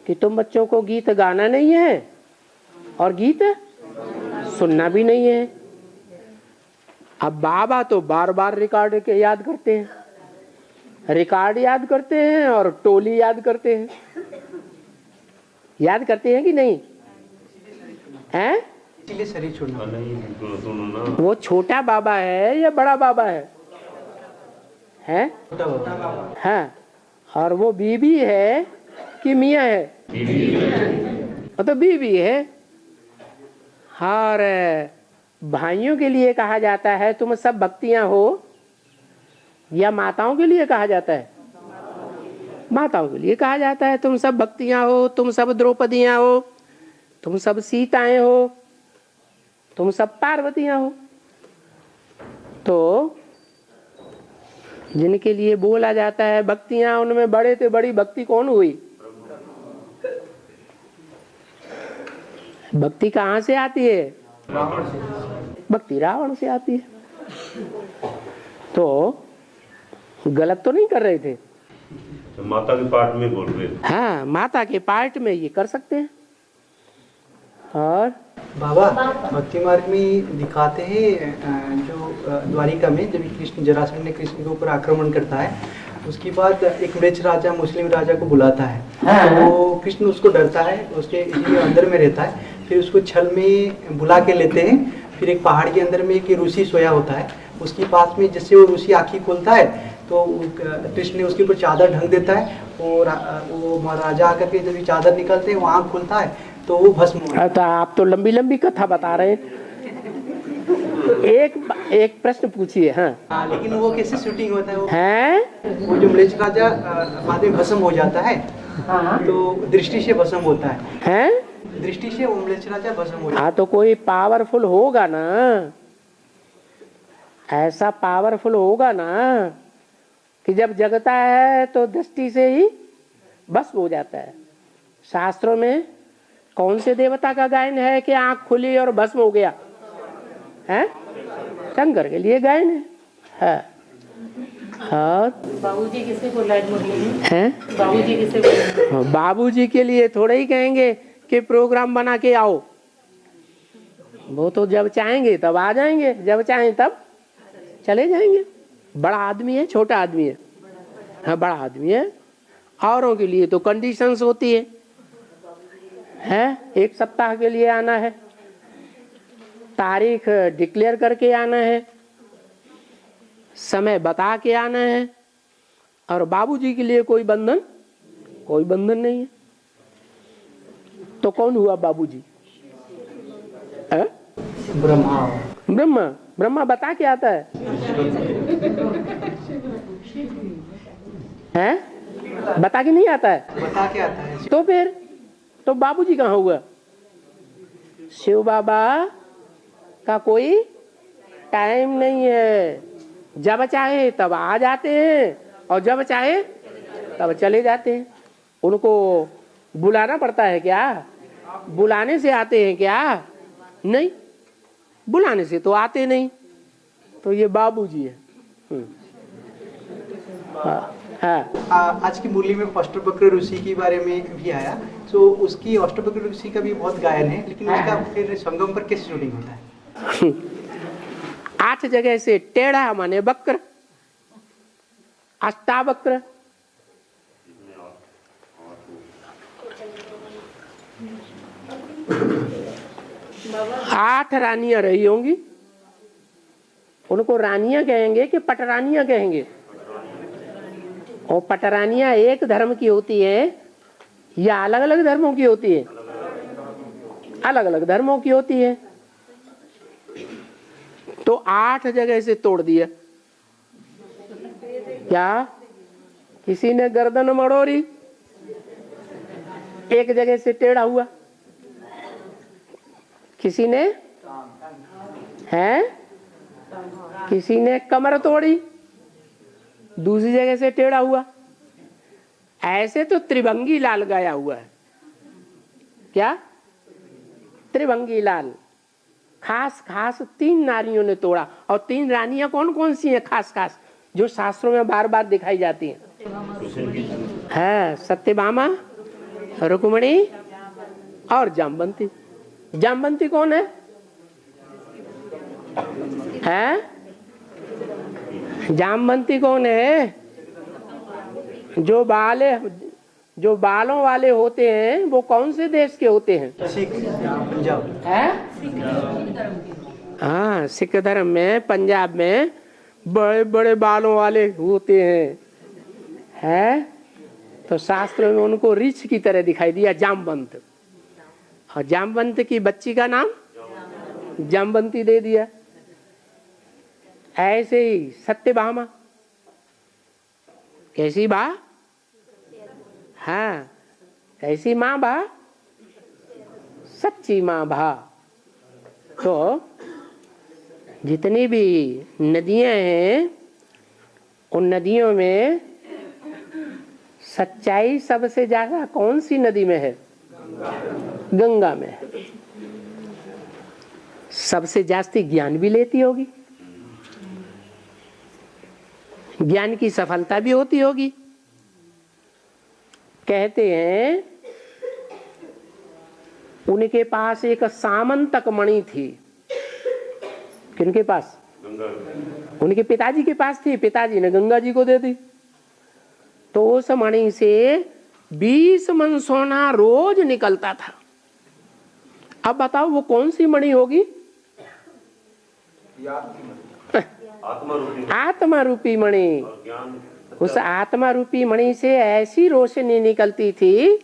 कि तुम बच्चों को गीत गाना नहीं है और गीत सुनना भी नहीं है। अब बाबा तो बार बार रिकॉर्ड के याद करते हैं, रिकॉर्ड याद करते हैं और टोली याद करते हैं। याद करते हैं कि नहीं हैं? इसीलिए शरीर छोड़ना। वो छोटा बाबा है या बड़ा बाबा है? हैं? हाँ, और वो बीबी है कि मियाँ है? वो तो बीबी है। और भाइयों के लिए कहा जाता है तुम सब भक्तियां हो, या माताओं के लिए कहा जाता है? माताओं के लिए कहा जाता है तुम सब भक्तियां हो, तुम सब द्रौपदियां हो, तुम सब सीताएं हो, तुम सब पार्वतियां हो। तो जिनके लिए बोला जाता है भक्तियां, उनमें बड़े से बड़ी भक्ति कौन हुई? भक्ति कहाँ से आती है? भक्ति रावण से आती है। तो गलत तो नहीं कर रहे थे? तो माता के पार्ट में बोल रहे थे। हाँ, माता के पार्ट में ये कर सकते हैं। और बाबा भक्ति मार्ग में दिखाते हैं जो द्वारिका में जब कृष्ण जरासंध ने कृष्ण के ऊपर आक्रमण करता है, उसके बाद एक म्लेच्छ राजा मुस्लिम राजा को बुलाता है। तो कृष्ण उसको डरता है, उसके इसलिए अंदर में रहता है। फिर उसको छल में बुला के लेते हैं। फिर एक पहाड़ के अंदर में एक ऋषि सोया होता है, उसके पास में जिससे वो ऋषि आँखें खोलता है तो कृष्ण ने उसके ऊपर चादर ढक देता है और वो राजा आकर के जब चादर निकलते हैं वो आँख खुलता है तो वो भस्म हो जाता है। तो आप तो लंबी लंबी कथा बता रहे हैं। एक प्रश्न पूछिए। हाँ, लेकिन वो कैसे शूटिंग होता है? हैं? वो जो म्लेच्छ राजा बाद में भस्म हो जाता है, तो दृष्टि से भस्म होता है। हैं? दृष्टि से वो म्लेच्छ राजा भस्म हो जाता है। हाँ, तो कोई पावरफुल होगा ना, ऐसा पावरफुल होगा ना कि जब जगता है तो दृष्टि से ही भस्म हो जाता है। शास्त्रों में कौन से देवता का गायन है कि आंख खुली और भस्म हो गया? हैं? शंकर के लिए गायन है। और बाबूजी किसे बोला हैं? बाबूजी किसे बोला? बाबूजी के लिए थोड़े ही कहेंगे कि प्रोग्राम बना के आओ। वो तो जब चाहेंगे तब आ जाएंगे, जब चाहें तब चले जाएंगे। बड़ा आदमी है, छोटा आदमी है? हाँ, बड़ा आदमी है। औरों के लिए तो कंडीशंस होती है। एक सप्ताह के लिए आना है, तारीख डिक्लेयर करके आना है, समय बता के आना है। और बाबूजी के लिए कोई बंधन नहीं है। तो कौन हुआ बाबूजी? ब्रह्मा बता के आता है। हैं? बता के नहीं आता है? बता के आता है। तो फिर तो बाबूजी कहाँ हुआ? शिव बाबा का कोई टाइम नहीं है। जब चाहे तब आ जाते हैं और जब चाहे तब चले जाते हैं। उनको बुलाना पड़ता है क्या? बुलाने से आते हैं क्या? नहीं, बुलाने से तो आते नहीं। तो ये बाबूजी है। आज की मुरली में अष्टवक्र ऋषि के बारे में भी आया, तो उसकी अष्टवक्र ऋषि का भी बहुत गायन है, लेकिन उसका फिर संगम पर कैसे शूटिंग होता है? 8 जगह से टेढ़ा माने वक्र, अष्टावक्र। आठ रानियां रही होंगी, उनको रानियां कहेंगे कि पटरानियां कहेंगे? और पटरानियां एक धर्म की होती है या अलग अलग धर्मों की होती है? अलग अलग धर्मों की होती है। तो 8 जगह से तोड़ दिया। क्या किसी ने गर्दन मड़ोरी, एक जगह से टेढ़ा हुआ? किसी ने किसी ने कमर तोड़ी, दूसरी जगह से टेढ़ा हुआ। ऐसे तो त्रिभंगी लाल गाया हुआ है। क्या? त्रिभंगी लाल। खास 3 नारियों ने तोड़ा। और 3 रानियां कौन कौन सी हैं खास जो शास्त्रों में बार बार दिखाई जाती हैं? है सत्यभामा, रुक्मणी और जामवंती। जामवंती कौन है? हैं? जामवंती कौन है? जो बालों वाले होते हैं वो कौन से देश के होते हैं? सिख, पंजाब। है? हाँ, सिख धर्म में पंजाब में बड़े बड़े बालों वाले होते हैं। तो शास्त्र में उनको ऋष की तरह दिखाई दिया, जामवंत। और जामवंत की बच्ची का नाम जामवंती दे दिया। ऐसे ही सत्यभामा कैसी बा? हाँ, कैसी माँ बा? सच्ची माँ बा। तो जितनी भी नदियां हैं उन नदियों में सच्चाई सबसे ज्यादा कौन सी नदी में है? गंगा में है। सबसे जास्ती ज्ञान भी लेती होगी, ज्ञान की सफलता भी होती होगी। कहते हैं उनके पास एक सामंतक मणि थी। किनके पास? उनके पिताजी के पास थी। पिताजी ने गंगा जी को दे दी। तो उस मणि से 20 मन सोना रोज निकलता था। अब बताओ वो कौन सी मणि होगी? आत्मा रूपी मणि। उस आत्मा रूपी मणि से ऐसी रोशनी निकलती थी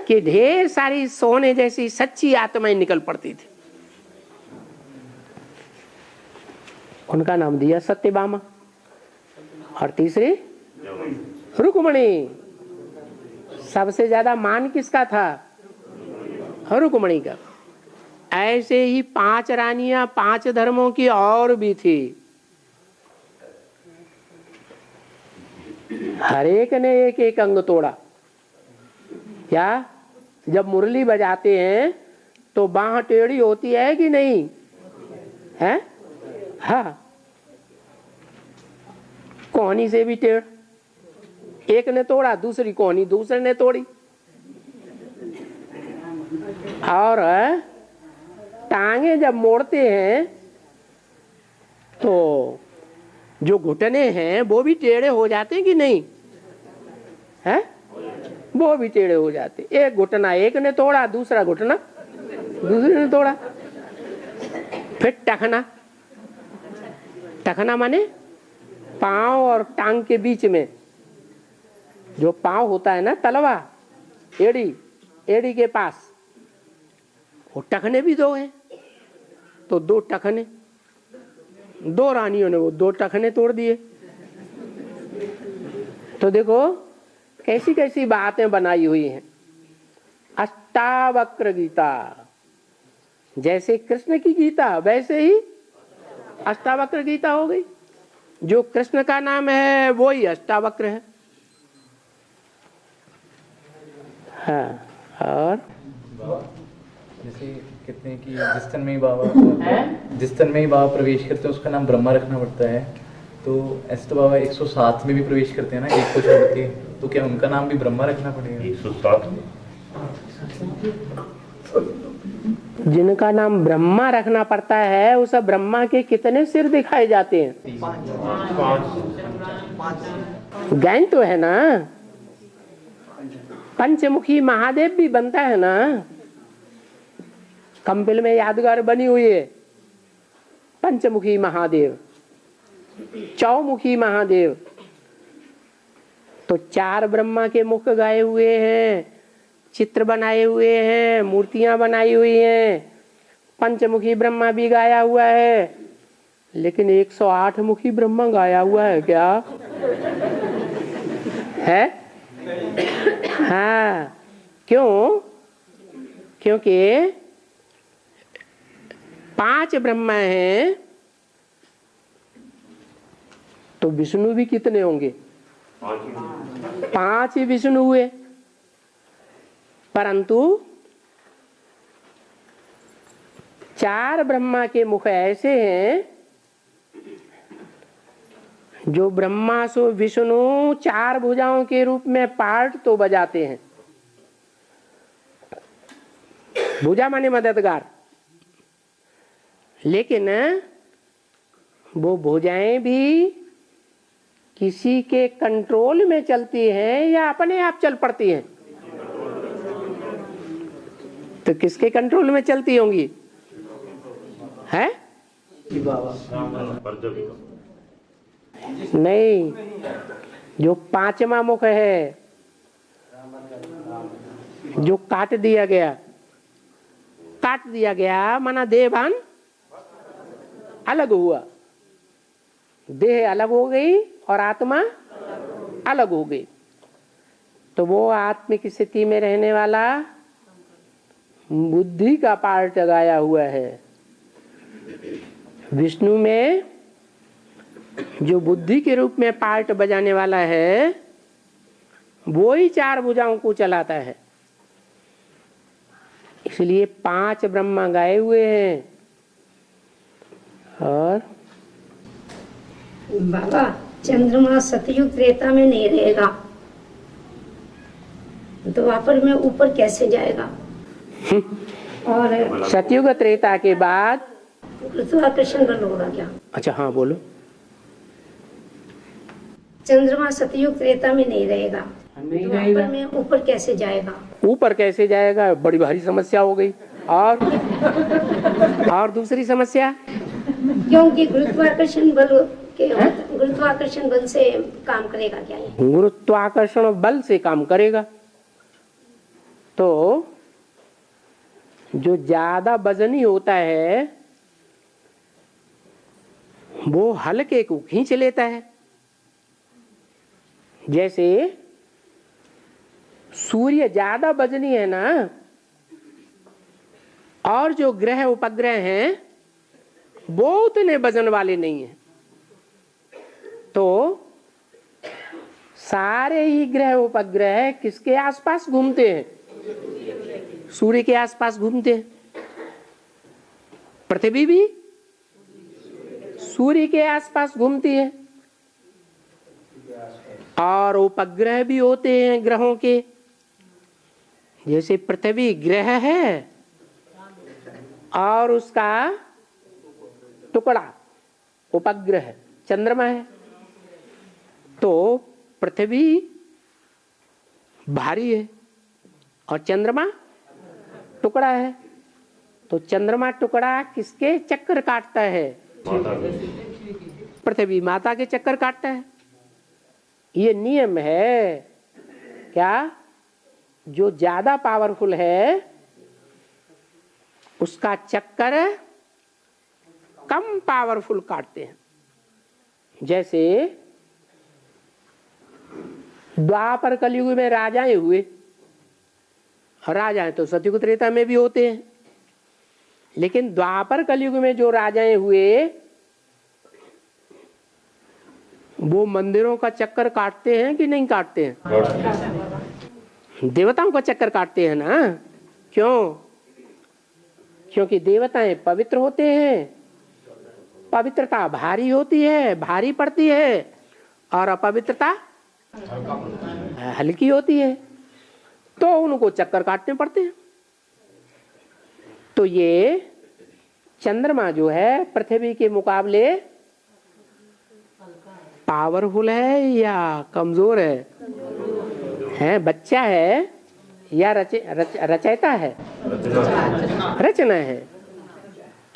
कि ढेर सारी सोने जैसी सच्ची आत्माएं निकल पड़ती थी। उनका नाम दिया सत्यभामा। और तीसरी रुक्मणी। सबसे ज्यादा मान किसका था? रुक्मणी का। ऐसे ही 5 रानियां 5 धर्मों की और भी थी। हर एक ने एक एक अंग तोड़ा। क्या? जब मुरली बजाते हैं तो बाह टेढ़ी होती है कि नहीं है? हाँ, कोहनी से भी टेढ़। एक ने तोड़ा, दूसरी कोहनी दूसरे ने तोड़ी। और टांगे जब मोड़ते हैं तो जो घुटने हैं वो भी टेढ़े हो जाते हैं कि नहीं है? वो भी टेढ़े हो जाते। एक घुटना एक ने तोड़ा, दूसरा घुटना दूसरे ने तोड़ा। फिर टखना। टखना माने पांव और टांग के बीच में जो पांव होता है ना, तलवा, एड़ी के पास, वो टखने भी 2 हैं। तो 2 टखने, 2 रानियों ने वो 2 टखने तोड़ दिए। तो देखो कैसी कैसी बातें बनाई हुई हैं। अष्टावक्र गीता, जैसे कृष्ण की गीता वैसे ही अष्टावक्र गीता हो गई। जो कृष्ण का नाम है वो ही अष्टावक्र है। हाँ, और जैसे कहते हैं कि जिस तन में ही बाबा प्रवेश करते हैं उसका नाम ब्रह्मा रखना पड़ता है। तो ऐसे तो बाबा 107 में भी प्रवेश करते हैं ना, एक को छोड़ के, तो क्या उनका नाम भी ब्रह्मा रखना पड़ेगा? 107 में जिनका नाम ब्रह्मा रखना पड़ता है उस ब्रह्मा के कितने सिर दिखाए जाते हैं? 5 गैन तो है ना। पंचमुखी महादेव भी बनता है ना। कंपिल में यादगार बनी हुई है पंचमुखी महादेव, चौमुखी महादेव। तो 4 ब्रह्मा के मुख गाए हुए हैं, चित्र बनाए हुए हैं, मूर्तियां बनाई हुई हैं। पंचमुखी ब्रह्मा भी गाया हुआ है, लेकिन 108 मुखी ब्रह्मा गाया हुआ है क्या है? हाँ, क्यों? क्योंकि 5 ब्रह्मा हैं तो विष्णु भी कितने होंगे? 5 ही विष्णु हुए। परंतु 4 ब्रह्मा के मुख ऐसे हैं जो ब्रह्मा सो विष्णु 4 भुजाओं के रूप में पार्ट तो बजाते हैं, भुजा माने मददगार, लेकिन वो भुजाएं भी किसी के कंट्रोल में चलती हैं या अपने आप चल पड़ती हैं? तो किसके कंट्रोल में चलती होंगी? है नहीं, जो पांचवा मुख है, जो काट दिया गया माना देहभान अलग हुआ, देह अलग हो गई और आत्मा अलग हो गई। तो वो आत्मिक स्थिति में रहने वाला बुद्धि का पार्ट गाया हुआ है। विष्णु में जो बुद्धि के रूप में पार्ट बजाने वाला है, वो ही चार भुजाओं को चलाता है। इसलिए 5 ब्रह्मा गाए हुए हैं। और बाबा, चंद्रमा सतयुग त्रेता में नहीं रहेगा तो द्वापर में ऊपर कैसे जाएगा? और सतयुग त्रेता के बाद गुरुत्वाकर्षण बल होगा क्या? अच्छा हाँ बोलो। चंद्रमा सतयुग त्रेता में नहीं रहेगा, द्वापर में ऊपर कैसे जाएगा? ऊपर कैसे जाएगा? बड़ी भारी समस्या हो गई। और दूसरी समस्या, क्योंकि गुरुत्वाकर्षण बल से काम करेगा क्या ये? गुरुत्वाकर्षण बल से काम करेगा। तो जो ज्यादा वजनी होता है वो हल्के को खींच लेता है। जैसे सूर्य ज्यादा वजनी है ना, और जो ग्रह उपग्रह हैं वो उतने वजन वाले नहीं हैं। तो सारे ही ग्रह उपग्रह किसके आसपास घूमते हैं? सूर्य के आसपास घूमते हैं। पृथ्वी भी सूर्य के आसपास घूमती है। और उपग्रह भी होते हैं ग्रहों के। जैसे पृथ्वी ग्रह है और उसका टुकड़ा उपग्रह चंद्रमा है। तो पृथ्वी भारी है और चंद्रमा टुकड़ा है। तो चंद्रमा टुकड़ा किसके चक्कर काटता है? पृथ्वी माता के चक्कर काटता है। ये नियम है क्या? जो ज्यादा पावरफुल है उसका चक्कर कम पावरफुल काटते हैं। जैसे द्वापर कलयुग में राजाएं हुए, राजाएं तो सतयुग त्रेता में भी होते हैं, लेकिन द्वापर कलयुग में जो राजाएं हुए वो मंदिरों का चक्कर काटते हैं कि नहीं काटते हैं? देवताओं का चक्कर काटते हैं ना। क्यों? क्योंकि देवताएं पवित्र होते हैं, पवित्रता भारी होती है, भारी पड़ती है, और अपवित्रता हल्की होती है, तो उनको चक्कर काटने पड़ते हैं। तो ये चंद्रमा जो है पृथ्वी के मुकाबले पावरफुल है या कमजोर है? बच्चा है या रचयिता है? रचना है।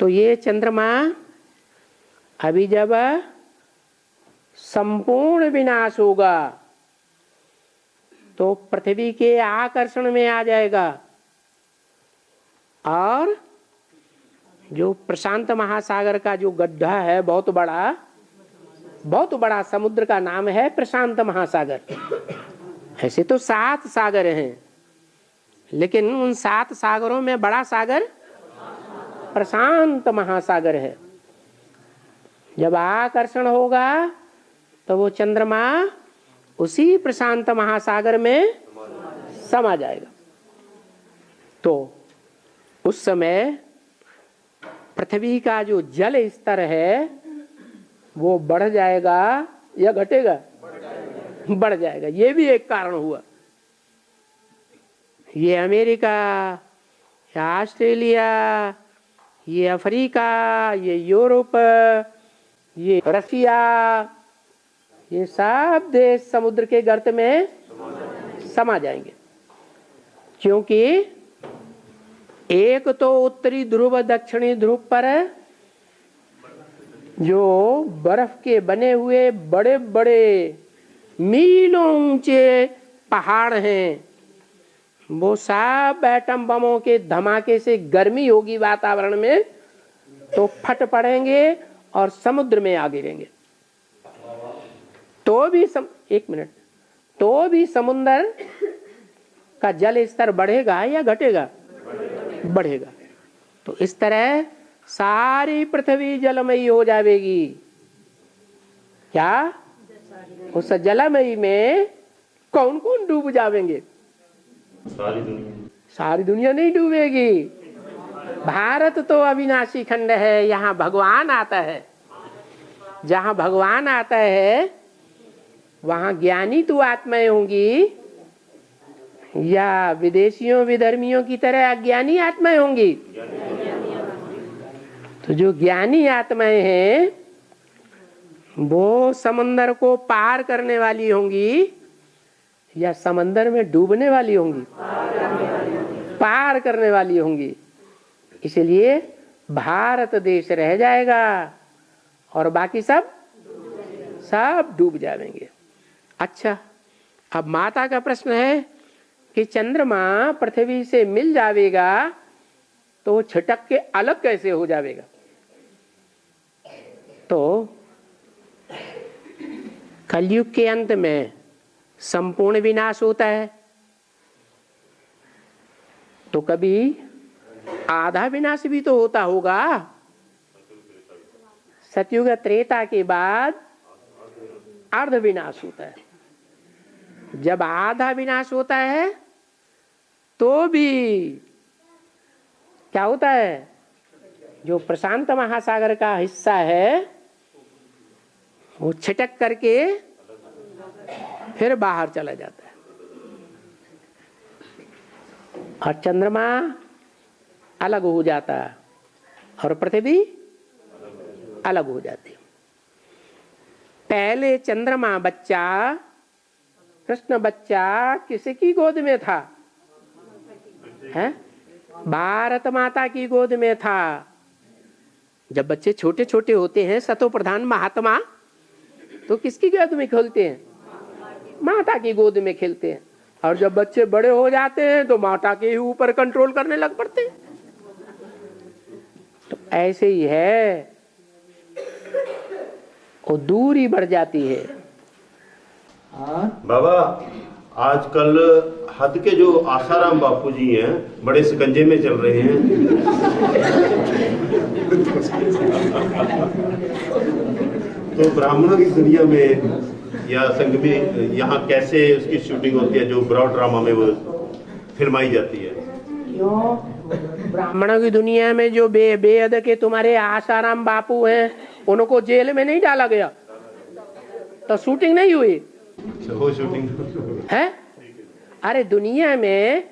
तो ये चंद्रमा अभी जब संपूर्ण विनाश होगा तो पृथ्वी के आकर्षण में आ जाएगा। और जो प्रशांत महासागर का जो गड्ढा है, बहुत बड़ा समुद्र का नाम है प्रशांत महासागर। ऐसे तो 7 सागर हैं, लेकिन उन 7 सागरों में बड़ा सागर प्रशांत महासागर है। जब आकर्षण होगा तो वो चंद्रमा उसी प्रशांत महासागर में समा जाएगा। तो उस समय पृथ्वी का जो जल स्तर है वो बढ़ जाएगा या घटेगा? बढ़ जाएगा। ये भी एक कारण हुआ। ये अमेरिका ये ऑस्ट्रेलिया, ये अफ्रीका, ये यूरोप, ये रसिया, ये सब देश समुद्र के गर्त में समा जाएंगे। क्योंकि एक तो उत्तरी ध्रुव दक्षिणी ध्रुव पर जो बर्फ के बने हुए बड़े बड़े मीलों ऊंचे पहाड़ हैं, वो सब एटम बमों के धमाके से गर्मी होगी वातावरण में तो फट पड़ेंगे और समुद्र में आ गिरेंगे। तो भी तो भी समुद्र का जल स्तर बढ़ेगा या घटेगा? बढ़ेगा। तो इस तरह सारी पृथ्वी जलमयी हो जाएगी। क्या उस जलमयी में कौन कौन डूब जाएंगे? सारी दुनिया नहीं डूबेगी। भारत तो अविनाशी खंड है, यहाँ भगवान आता है। जहाँ भगवान आता है वहाँ ज्ञानी तो आत्माएं होंगी या विदेशियों विधर्मियों की तरह अज्ञानी आत्माएं होंगी? तो जो ज्ञानी आत्माएं हैं वो समंदर को पार करने वाली होंगी या समंदर में डूबने वाली होंगी? पार करने वाली होंगी। इसलिए भारत देश रह जाएगा और बाकी सब डूब जाएंगे। अच्छा, अब माता का प्रश्न है कि चंद्रमा पृथ्वी से मिल जाएगा तो छिटक के अलग कैसे हो जाएगा? तो कलयुग के अंत में संपूर्ण विनाश होता है, तो कभी आधा विनाश भी तो होता होगा। सतयुग त्रेता के बाद अर्ध विनाश होता है। जब आधा विनाश होता है तो भी क्या होता है? जो प्रशांत महासागर का हिस्सा है वो छिटक करके फिर बाहर चला जाता है और चंद्रमा अलग हो जाता है और पृथ्वी अलग हो जाती है। पहले चंद्रमा बच्चा, कृष्ण बच्चा किसकी गोद में था? है? भारत माता की गोद में था। जब बच्चे छोटे छोटे होते हैं सतो प्रधान महात्मा तो किसकी गोद में खेलते हैं? माता की गोद में खेलते हैं। और जब बच्चे बड़े हो जाते हैं तो माता के ही ऊपर कंट्रोल करने लग पड़ते हैं। तो ऐसे ही है, वो दूरी बढ़ जाती है। बाबा, आजकल हद के जो आसाराम बापू जी हैं बड़े शिकंजे में चल रहे हैं। तो ब्राह्मणों की दुनिया में या संघ में यहाँ कैसे उसकी शूटिंग होती है जो ब्रॉड ड्रामा में वो फिल्माई जाती है? क्यों? ब्राह्मणों की दुनिया में जो बेअद के तुम्हारे आसाराम बापू हैं उनको जेल में नहीं डाला गया तो शूटिंग नहीं हुई? वो शूटिंग है। अरे दुनिया में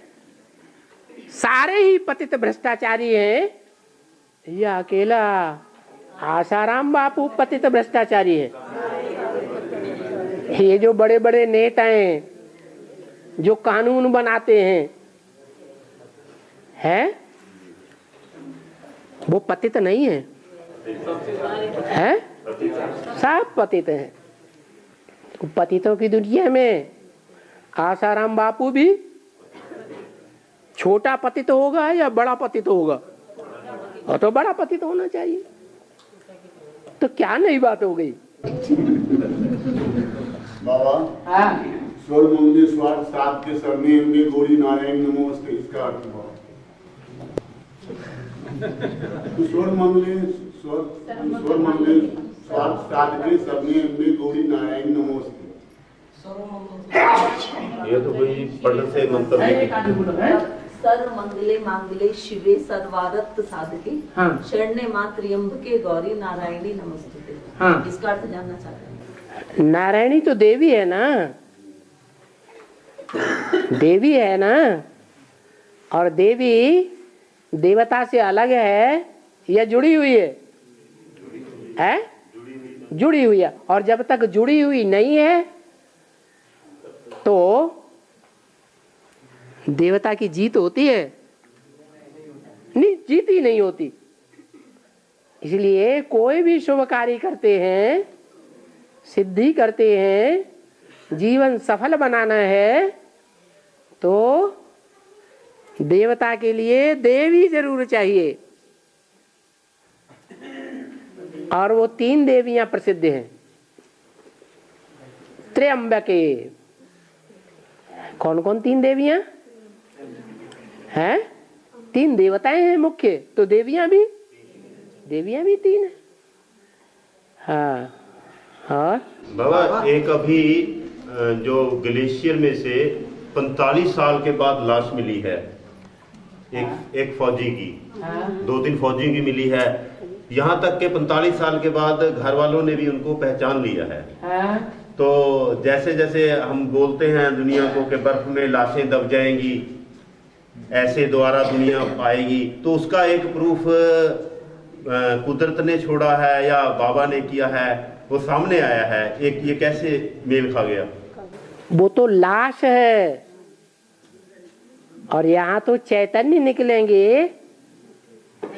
सारे ही पतित भ्रष्टाचारी हैं या अकेला आसाराम बापू पतित भ्रष्टाचारी है? ये जो बड़े बड़े नेता हैं जो कानून बनाते हैं वो पतित नहीं है? सब पतित हैं। तो पतितों की दुनिया में आसाराम बापू भी छोटा पतित होगा या बड़ा पतित होगा? और तो बड़ा पतित होना चाहिए। तो क्या नई बात हो गई? बाबा, स्वर मंदिर स्वार्थ सात के सरने में गौरी नारायण नमोस्ते, इसका अर्थ हुआ तो स्वर मंदिर स्वार्थ सात के सरने में गौरी नारायण नमोस्ते। ये तो कोई पढ़ने से मंत्र सर्व मंगले मांगले शिवे सर्वारत साधके शरण्ये मां त्र्यंबके गौरी नारायणी नमस्ते। इसका अर्थ जानना चाहते हैं। नारायणी तो देवी है ना, देवी है ना। और देवी देवता से अलग है या जुड़ी हुई है? जुड़ी हुई है। और जब तक जुड़ी हुई नहीं है तो देवता की जीत होती है? नहीं, जीत ही नहीं होती। इसलिए कोई भी शुभ कार्य करते हैं, सिद्धि करते हैं, जीवन सफल बनाना है तो देवता के लिए देवी जरूर चाहिए। और वो 3 देवियां प्रसिद्ध हैं। त्र्यंबके। कौन कौन 3 देवियां हैं? 3 देवताएं हैं मुख्य, तो देवियां भी 3 है। हाँ। और बाबा एक अभी जो ग्लेशियर में से 45 साल के बाद लाश मिली है, एक फौजी की, 2-3 फौजियों की मिली है। यहाँ तक के 45 साल के बाद घर वालों ने भी उनको पहचान लिया है। तो जैसे जैसे हम बोलते हैं दुनिया को कि बर्फ में लाशें दब जाएंगी, ऐसे दोबारा दुनिया आएगी, तो उसका एक प्रूफ कुदरत ने छोड़ा है या बाबा ने किया है, वो सामने आया है। एक ये कैसे मेल खा गया? वो तो लाश है और यहाँ तो चैतन्य निकलेंगे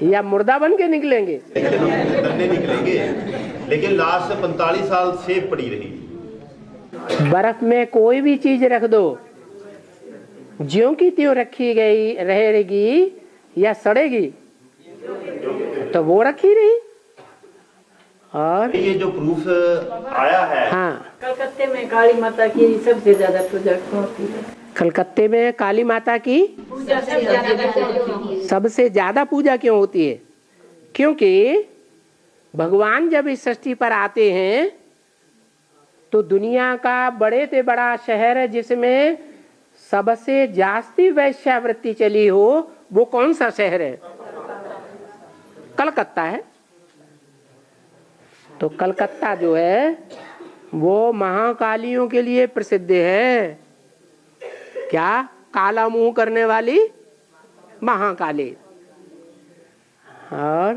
या मुर्दा बन के निकलेंगे? निकलेंगे, लेकिन लाश 45 साल सेफ पड़ी रही। बर्फ में कोई भी चीज रख दो, ज्यों की त्यों रखी गई रहेगी या सड़ेगी? तो वो रखी रही। और ये जो प्रूफ आया है, हाँ, कलकत्ते में काली माता की सबसे ज्यादा पूजा होती है। कलकत्ते में काली माता की सबसे ज्यादा पूजा क्यों होती है? क्योंकि भगवान जब इस सृष्टि पर आते हैं तो दुनिया का बड़े से बड़ा शहर है जिसमें सबसे जास्ती वैश्यावृत्ति चली हो, वो कौन सा शहर है? कलकत्ता है। तो कलकत्ता जो है वो महाकालियों के लिए प्रसिद्ध है। क्या? काला मुंह करने वाली महाकाली। और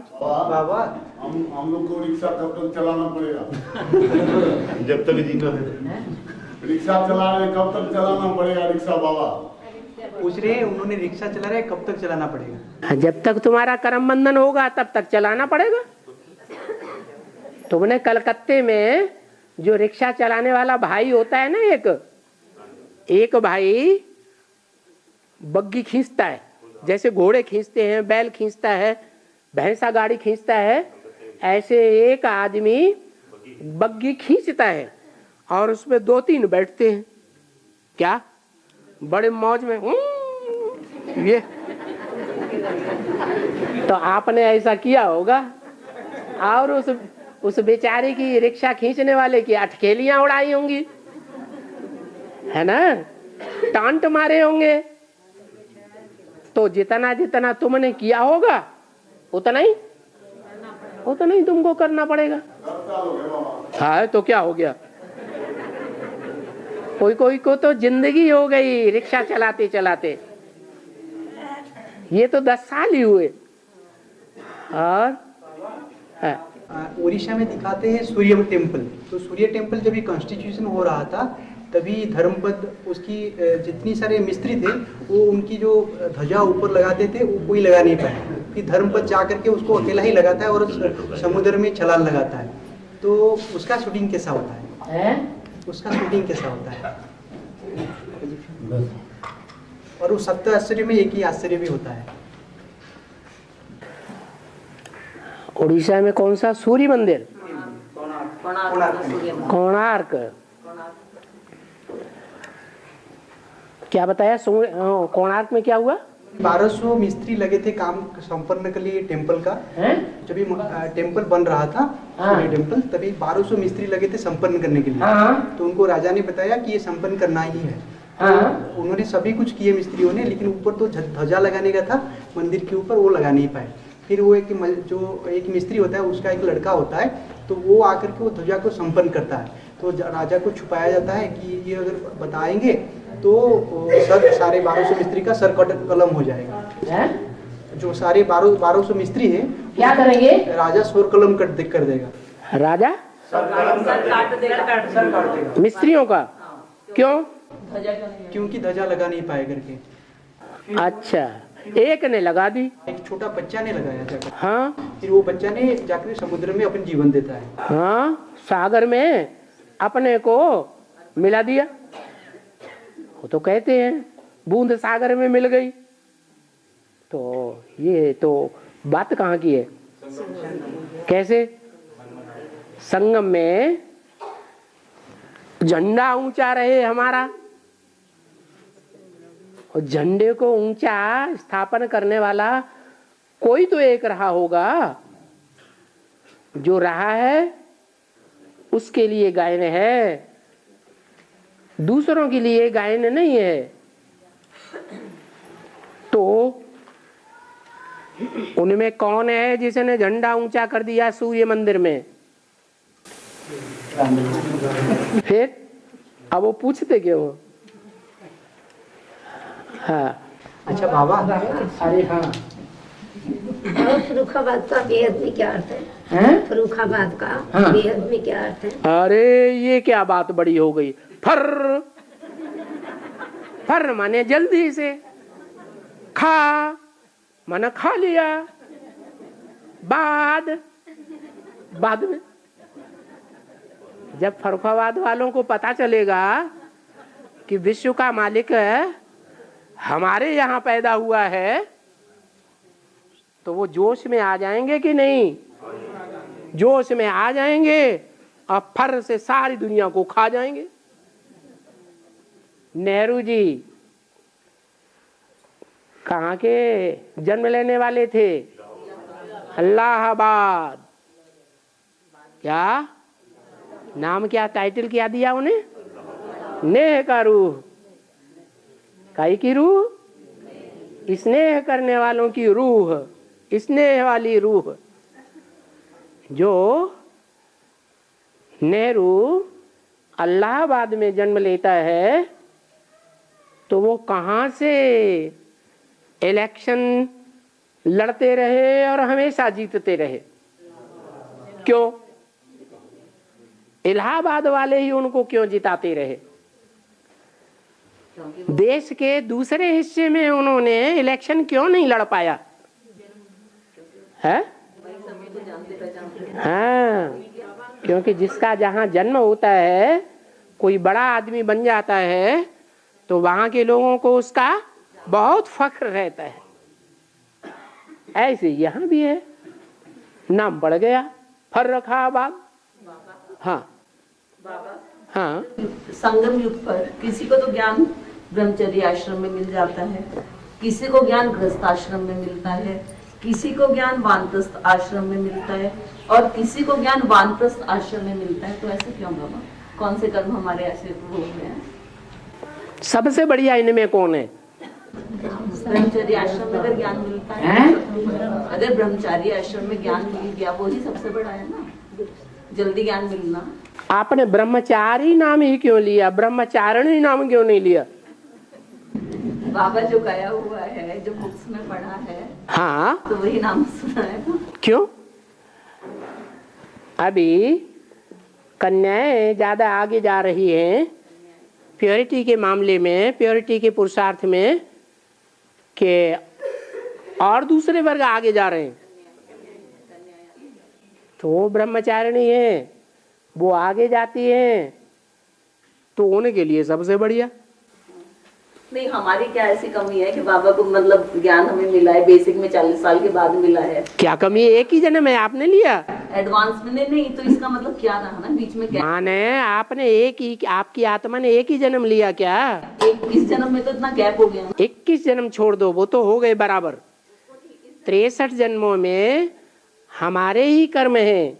बाबा हम लोग को रिक्शा कब तक चलाना पड़ेगा? जब तक जीना है। रिक्शा चला रहे कब तक चलाना पड़ेगा रिक्शा बाबा? पूछ रहे हैं, उन्होंने रिक्शा चला रहे कब तक चलाना पड़ेगा? जब तक तुम्हारा कर्म बंधन होगा तब तक चलाना पड़ेगा। तुमने कलकत्ते में जो रिक्शा चलाने वाला भाई होता है ना, एक भाई बग्गी खींचता है, जैसे घोड़े खींचते हैं, बैल खींचता है, भैंसा गाड़ी खींचता है, ऐसे एक आदमी बग्गी खींचता है और उसमें 2-3 बैठते हैं। क्या? बड़े मौज में ये। तो आपने ऐसा किया होगा और उस बेचारे की रिक्शा खींचने वाले की अटकेलियां उड़ाई होंगी, है ना, टांट मारे होंगे। तो जितना जितना तुमने किया होगा उतना ही तुमको करना पड़ेगा। हाँ, तो क्या हो गया? कोई को तो जिंदगी हो गई रिक्शा चलाते चलाते। ये तो 10 साल ही हुए। और उड़ीसा में दिखाते हैं सूर्य टेम्पल। तो सूर्य टेम्पल जब ये कॉन्स्टिट्यूशन हो रहा था तभी धर्मपद उसकी जितनी सारे मिस्त्री थे वो उनकी जो ध्वजा ऊपर लगाते थे वो कोई लगा नहीं पाए। फिर धर्मपद जा करके उसको अकेला ही लगाता है और समुद्र में छलांग लगाता है। तो उसका शूटिंग कैसा होता है? उसका शूटिंग कैसा होता है? और वो 7 आश्चर्य में एक ही आश्चर्य भी होता है। उड़ीसा में कौन सा सूर्य मंदिर? कोणार्क। क्या बताया? कोणार्क में क्या हुआ? 1200 मिस्त्री लगे थे काम संपन्न के लिए टेम्पल का। जब ये टेम्पल बन रहा था सूर्य टेम्पल, तभी 1200 मिस्त्री लगे थे संपन्न करने के लिए। तो उनको राजा ने बताया कि ये संपन्न करना ही है। उन्होंने सभी कुछ किए मिस्त्रियों ने, लेकिन ऊपर तो ध्वजा लगाने का था मंदिर के ऊपर, वो लगा नहीं पाए। फिर वो एक मिस्त्री होता है, उसका एक लड़का होता है, तो वो आकर के वो ध्वजा को संपन्न करता है। तो राजा को छुपाया जाता है कि ये अगर बताएंगे तो सारे 1200 मिस्त्री का सर कलम हो जाएगा। जो सारे 1200 मिस्त्री है क्या करेंगे? राजा स्वर कलम कर देगा। राजा सर काट देगा। मिस्त्रियों का क्यों? क्योंकि ध्वजा लगा नहीं पाए करके। अच्छा, एक ने लगा दी। एक छोटा बच्चा ने लगाया जाकर। हाँ, फिर वो बच्चा ने जाकर समुद्र में अपन जीवन देता है। हाँ, सागर में अपने को मिला दिया। वो तो कहते हैं बूंद सागर में मिल गई। तो ये तो बात कहाँ की है? कैसे? संगम में झंडा ऊंचा रहे हमारा, और झंडे को ऊंचा स्थापन करने वाला कोई तो एक रहा होगा। जो रहा है उसके लिए गायन है, दूसरों के लिए गायन नहीं है। तो उनमें कौन है जिसने झंडा ऊंचा कर दिया सूर्य मंदिर में? फिर अब वो पूछते क्यों? हाँ, अच्छा बाबा, अरे हाँ, और फर्रुखाबाद का बेहद में क्या अर्थ है? फर्रुखाबाद का बेहद में क्या अर्थ है? अरे ये क्या बात बड़ी हो गई? फर फर माने जल्दी से, खा माने खा लिया, बाद में। जब फर्रुखाबाद वालों को पता चलेगा कि विश्व का मालिक हमारे यहाँ पैदा हुआ है, तो वो जोश में आ जाएंगे कि नहीं? जोश में आ जाएंगे और फर से सारी दुनिया को खा जाएंगे। नेहरू जी कहाँ के जन्म लेने वाले थे? इलाहाबाद। क्या नाम, क्या टाइटल क्या दिया उन्हें? नेह का रूह। काई की रूह? स्नेह करने वालों की रूह, स्नेह वाली रूह। जो नेहरू इलाहाबाद में जन्म लेता है, तो वो कहाँ से इलेक्शन लड़ते रहे और हमेशा जीतते रहे? क्यों? इलाहाबाद वाले ही उनको क्यों जिताते रहे? देश के दूसरे हिस्से में उन्होंने इलेक्शन क्यों नहीं लड़ पाया है? हाँ, क्योंकि जिसका जहाँ जन्म होता है, कोई बड़ा आदमी बन जाता है, तो वहां के लोगों को उसका बहुत फख्र रहता है। ऐसे यहाँ भी है, नाम बढ़ गया फर्रुखाबाद। हाँ हाँ, संगम युग पर किसी को तो ज्ञान ब्रह्मचर्य आश्रम में मिल जाता है, किसी को ज्ञान गृहस्थ आश्रम में मिलता है, किसी को ज्ञान वानप्रस्थ आश्रम में मिलता है, और किसी को ज्ञान वानप्रस्थ आश्रम में मिलता है। तो ऐसे क्यों बाबा? कौन से कर्म हमारे ऐसे हो गए हैं? सबसे बढ़िया इनमें कौन है? ब्रह्मचर्य आश्रम में अगर ज्ञान मिलता है, अगर ब्रह्मचारी आश्रम में ज्ञान मिल गया, वो ही सबसे बड़ा है ना, जल्दी ज्ञान मिलना। आपने ब्रह्मचारी नाम ही क्यों लिया? ब्रह्मचारिणी नाम क्यों नहीं लिया? बाबा जो गया हुआ है, जो बुक्स में पढ़ा है, हाँ, तो वही नाम सुना है ना। क्यों? अभी कन्याएं ज्यादा आगे जा रही हैं प्योरिटी के मामले में, प्योरिटी के पुरुषार्थ में, के और दूसरे वर्ग आगे जा रहे हैं। तो वो ब्रह्मचारिणी है, वो आगे जाती है, तो उनके लिए सबसे बढ़िया। नहीं, हमारी क्या ऐसी कमी है कि बाबा को मतलब ज्ञान हमें मिला है बेसिक में 40 साल के बाद मिला है? क्या कमी है? एक ही जन्म है, आपने लिया। एडवांस में नहीं, तो इसका मतलब क्या रहा ना बीच में? क्या माने आपने एक ही, आपकी आत्मा ने एक ही जन्म लिया क्या? 21 जन्म में तो इतना गैप हो गया। 21 जन्म छोड़ दो, वो तो हो गए बराबर। 63 जन्मों में हमारे ही कर्म हैं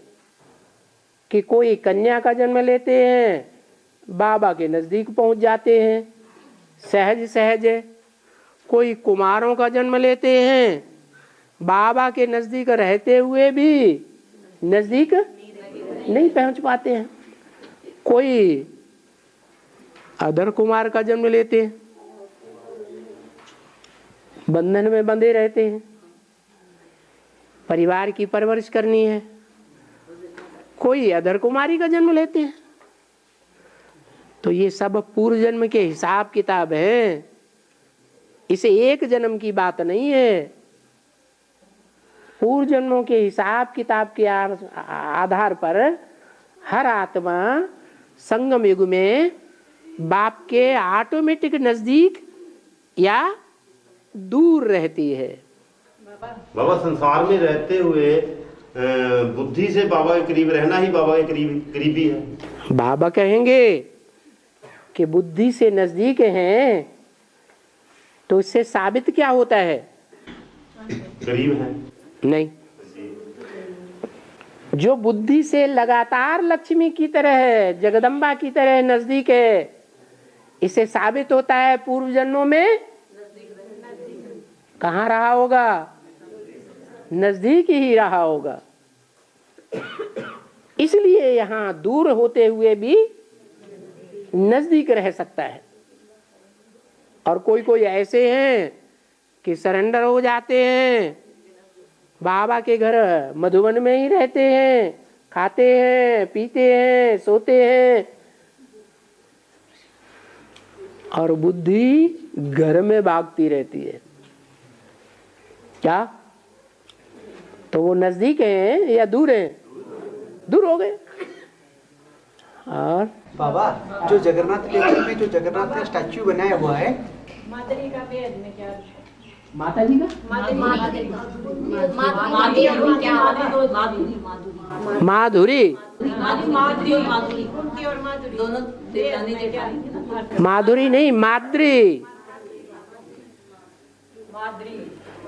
कि कोई कन्या का जन्म लेते हैं, बाबा के नजदीक पहुंच जाते हैं सहज सहज। कोई कुमारों का जन्म लेते हैं, बाबा के नजदीक रहते हुए भी नजदीक नहीं पहुंच पाते हैं। कोई अधर कुमार का जन्म लेते हैं, बंधन में बंधे रहते हैं। परिवार की परवरिश करनी है, कोई अधर कुमारी का जन्म लेते हैं। तो ये सब पूर्व जन्म के हिसाब किताब है, इसे एक जन्म की बात नहीं है। पूर्व जन्मों के हिसाब किताब के आधार पर हर आत्मा संगम युग में बाप के ऑटोमेटिक नजदीक या दूर रहती है। बाबा संसार में रहते हुए बुद्धि से बाबा के करीब रहना ही बाबा के करीबी है। बाबा कहेंगे कि बुद्धि से नजदीक हैं, तो इससे साबित क्या होता है? करीब है नहीं। जो बुद्धि से लगातार लक्ष्मी की तरह है, जगदम्बा की तरह नजदीक है, इससे साबित होता है पूर्व जन्मों में कहाँ रहा होगा? नजदीक ही रहा होगा। इसलिए यहाँ दूर होते हुए भी नजदीक रह सकता है। और कोई कोई ऐसे हैं कि सरेंडर हो जाते हैं, बाबा के घर मधुबन में ही रहते हैं, खाते हैं, पीते हैं, सोते हैं, और बुद्धि घर में भागती रहती है। क्या? तो वो नजदीक हैं या दूर हैं? दूर हो गए। और बाबा, जो जगन्नाथ टेम्पल में जो जगन्नाथ का स्टैच्यू बनाया हुआ है, मादरी का भेद में क्या? माता जी का माधुरी, माधुरी नहीं, माद्री।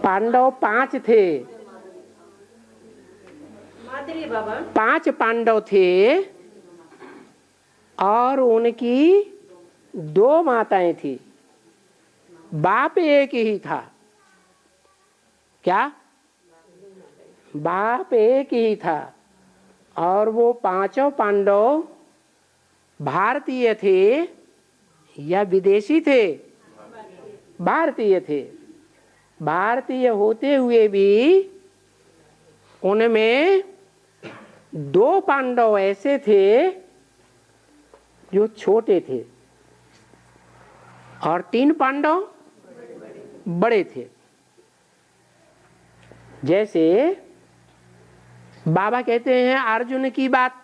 पांडव 5 थे, मादरी बाबा 5 पांडव थे और उनकी 2 माताएं थी, बाप एक ही था। क्या? बाप एक ही था। और वो 5 पांडव भारतीय थे या विदेशी थे? भारतीय थे। भारतीय होते हुए भी उनमें 2 पांडव ऐसे थे जो छोटे थे और 3 पांडव बड़े थे। जैसे बाबा कहते हैं अर्जुन की बात,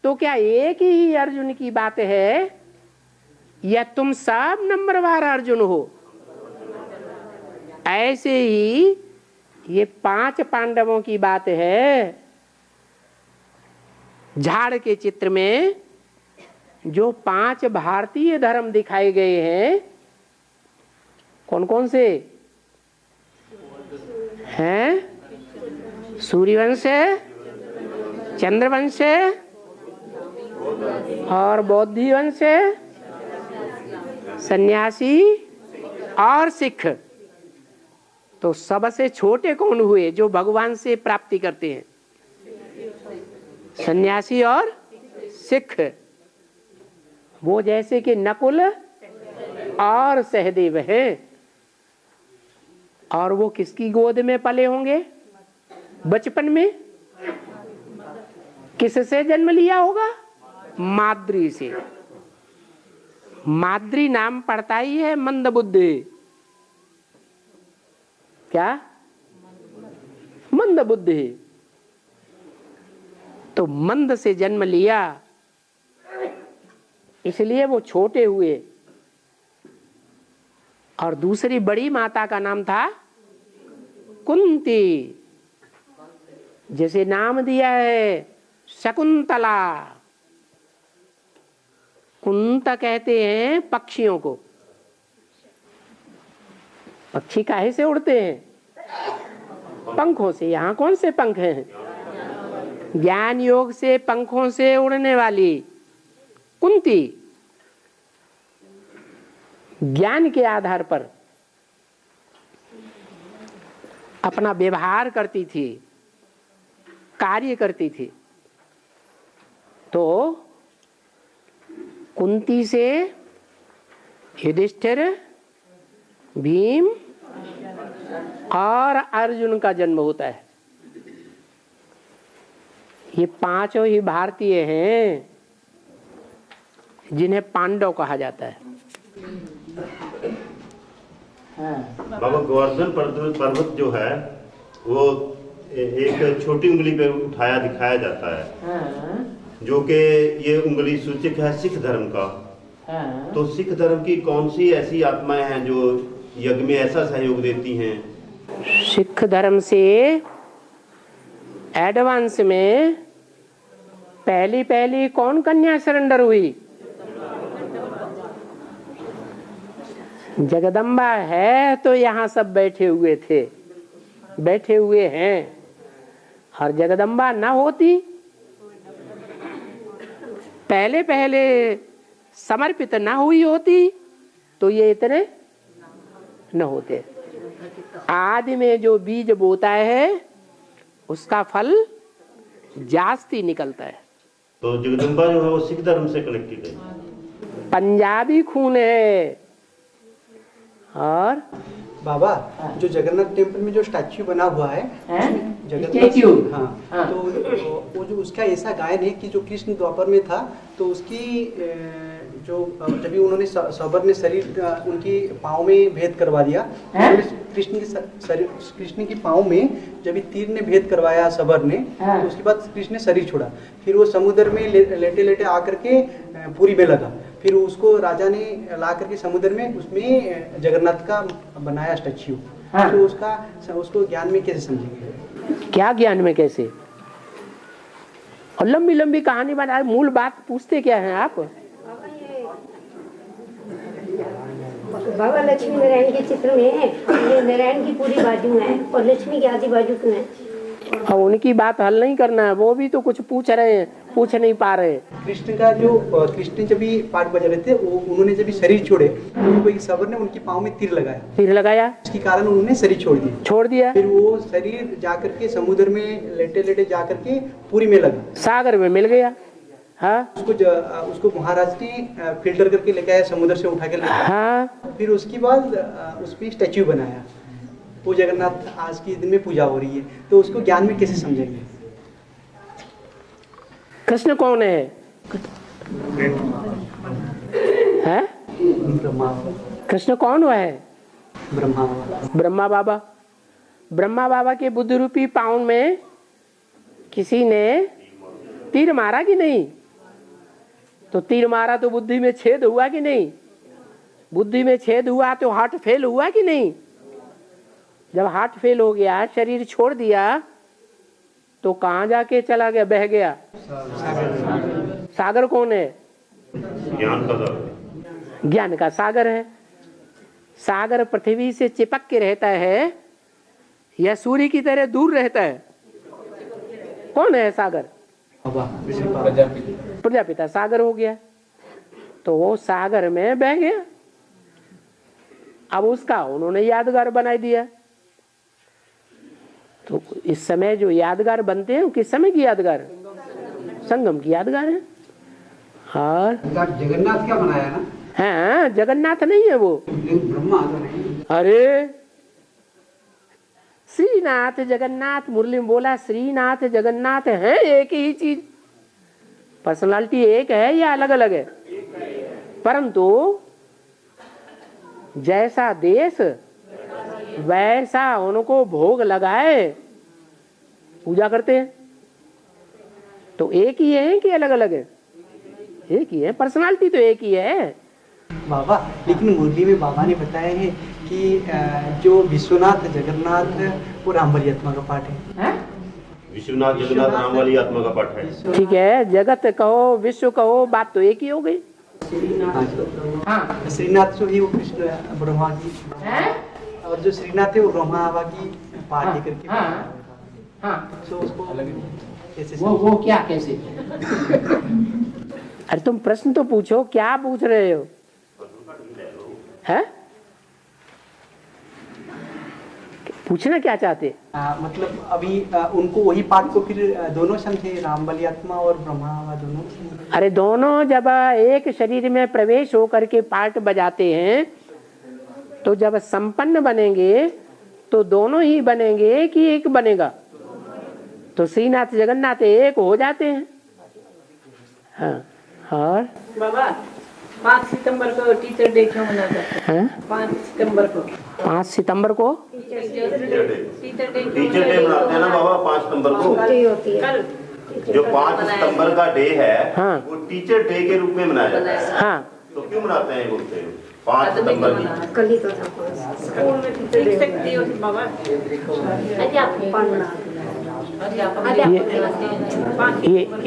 तो क्या एक ही अर्जुन की बात है या तुम सब नंबरवार अर्जुन हो? ऐसे ही ये 5 पांडवों की बात है। झाड़ के चित्र में जो 5 भारतीय धर्म दिखाए गए हैं, कौन कौन से हैं? सूर्यवंश, चंद्रवंश और बौद्धि वंश, सन्यासी और सिख। तो सबसे छोटे कौन हुए जो भगवान से प्राप्ति करते हैं? सन्यासी और सिख। वो जैसे कि नकुल और सहदेव हैं। और वो किसकी गोद में पले होंगे? बचपन में किससे जन्म लिया होगा? माद्री से। माद्री नाम पड़ता ही है मंदबुद्धि। क्या? मंदबुद्धि। तो मंद से जन्म लिया, इसलिए वो छोटे हुए। और दूसरी बड़ी माता का नाम था कुंती, जैसे नाम दिया है शकुंतला। कुंता कहते हैं पक्षियों को। पक्षी काहे से उड़ते हैं? पंखों से। यहाँ कौन से पंख हैं? ज्ञान योग से पंखों से उड़ने वाली कुंती ज्ञान के आधार पर अपना व्यवहार करती थी, कार्य करती थी। तो कुंती से युधिष्ठिर, भीम और अर्जुन का जन्म होता है। ये पांचों ही भारतीय हैं जिन्हें पांडव कहा जाता है। बाबा गोवर्धन पर्वत जो है वो एक छोटी उंगली पे उठाया दिखाया जाता है, जो कि ये उंगली सूचक है सिख धर्म का। तो सिख धर्म की कौन सी ऐसी आत्माएं हैं जो यज्ञ में ऐसा सहयोग देती हैं? सिख धर्म से एडवांस में पहली कौन कन्या सरेंडर हुई? जगदम्बा है तो यहाँ सब बैठे हुए थे, बैठे हुए हैं। और जगदम्बा ना होती, पहले समर्पित ना हुई होती तो ये इतने न होते। आदि में जो बीज बोता है उसका फल जास्ती निकलता है। तो जगदम्बा जो है वो सिख धर्म से कनेक्टेड है, पंजाबी खून है। और बाबा जो जगन्नाथ टेम्पल में जो स्टैच्यू बना हुआ है, स्टैच्यू, हाँ, तो वो जो उसका ऐसा गायन है कि जो कृष्ण द्वापर में था तो उसकी जो जब भी उन्होंने सबर ने शरीर उनकी पाँव में भेद करवा दिया, कृष्ण की पाँव में जब तीर ने भेद करवाया सबर ने, तो उसके बाद कृष्ण ने शरीर छोड़ा। फिर वो समुद्र में लेटे लेटे आकर के पुरी में लगा। फिर उसको राजा ने ला करके समुद्र में उसमें जगन्नाथ का बनाया स्टैच्यू। तो उसको ज्ञान में कैसे समझेंगे? क्या ज्ञान में कैसे? और लंबी लंबी कहानी बना, मूल बात पूछते क्या हैं आप? बाबा लक्ष्मी नारायण के चित्र में ये नारायण की पूरी बाजू है और लक्ष्मी की आधी बाजू क्यों है? अब उनकी बात हल नहीं करना है, वो भी तो कुछ पूछ रहे हैं, पूछ नहीं पा रहे। कृष्ण का जो कृष्ण जब भी पाठ बजा रहे थे, उन्होंने जब भी शरीर छोड़े तो उनको एक सबर ने उनकी पाँव में तीर लगाया, इसके कारण उन्होंने शरीर छोड़ दिया। फिर वो शरीर जाकर के समुद्र में लेटे लेटे जाकर के पुरी में लगा, सागर में मिल गया। हाँ, उसको महाराज ने फिल्टर करके लेके आया, समुद्र से उठा के लेके आया। हाँ, फिर उसके बाद उसमें स्टैच्यू बनाया। वो जगन्नाथ आज के दिन में पूजा हो रही है, तो उसको ज्ञान में कैसे समझेंगे? कृष्ण कौन है? है? कृष्ण कौन हुआ है? ब्रह्मा बाबा। ब्रह्मा बाबा के बुद्धि रूपी पाँव में किसी ने तीर मारा कि नहीं? तो तीर मारा तो बुद्धि में छेद हुआ कि नहीं? बुद्धि में छेद हुआ तो हार्ट फेल हुआ कि नहीं? जब हार्ट फेल हो गया, शरीर छोड़ दिया, तो कहाँ जाके चला गया? बह गया। सागर कौन है? ज्ञान का सागर। ज्ञान का सागर है। सागर पृथ्वी से चिपक के रहता है या सूर्य की तरह दूर रहता है? कौन है सागर? प्रजापिता सागर हो गया। तो वो सागर में बह गया। अब उसका उन्होंने यादगार बना दिया। तो इस समय जो यादगार बनते हैं, किस समय की यादगार? संगम की यादगार है। और जगन्नाथ क्या बनाया ना? हाँ, जगन्नाथ नहीं है वो, ब्रह्मा तो नहीं। अरे श्रीनाथ जगन्नाथ, मुरली में बोला श्रीनाथ जगन्नाथ है एक ही चीज। पर्सनालिटी एक है या अलग अलग है? परंतु जैसा देश वैसा उनको भोग लगाए पूजा करते हैं। तो एक ही है कि अलग अलग है? एक ही है, पर्सनालिटी तो एक ही है बाबा। लेकिन मुरली में बाबा ने बताया है कि जो विश्वनाथ जगन्नाथ वो राम वाली आत्मा का पाठ है। विश्वनाथ जगन्नाथ राम वाली आत्मा का पाठ है। ठीक है, जगत कहो विश्व कहो, बात तो एक ही हो गई। हाँ, श्रीनाथ जो है वो कृष्ण ब्रह्मा की है, और जो श्रीनाथ है वो ब्रह्मा बाबा की पाठ है करके। हाँ, तो उसको कैसे वो क्या कैसे? अरे तुम प्रश्न तो पूछो, क्या पूछ रहे हो? है? पूछना क्या चाहते? मतलब अभी उनको वही पाठ को फिर दोनों समझे, राम वाली आत्मा और ब्रह्मा दोनों। अरे दोनों जब एक शरीर में प्रवेश होकर के पाठ बजाते हैं, तो जब संपन्न बनेंगे तो दोनों ही बनेंगे कि एक बनेगा? तो श्रीनाथ जगन्नाथ एक हो जाते हैं। हाँ, और बाबा 5 सितंबर को टीचर डे क्यों मनाया जाता है? 5 सितंबर को 5 सितंबर को टीचर डे मनाते हैं ना बाबा 5 सितंबर को। कल जो 5 सितंबर का डे है हाँ। वो टीचर डे के रूप में मनाया जाता है। हाँ, तो क्यों मनाते हैं बोलते हैं 5 सितंबर की? कल ही तो था। स्कूल में टीचर लिख सकती हो बाबा।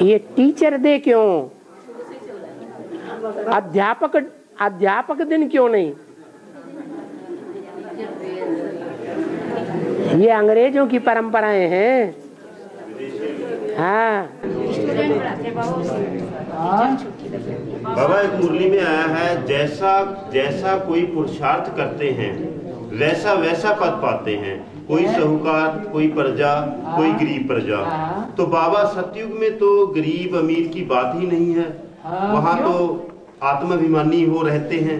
ये टीचर डे क्यों? अध्यापक दिन क्यों नहीं? ये अंग्रेजों की परंपराएं हैं। हाँ, बाबा एक मुरली में आया है, जैसा जैसा कोई पुरुषार्थ करते हैं वैसा वैसा पद पाते हैं, कोई साहूकार, कोई प्रजा, कोई गरीब प्रजा। तो बाबा सतयुग में तो गरीब अमीर की बात ही नहीं है, वहाँ तो आत्माभिमानी हो रहते हैं,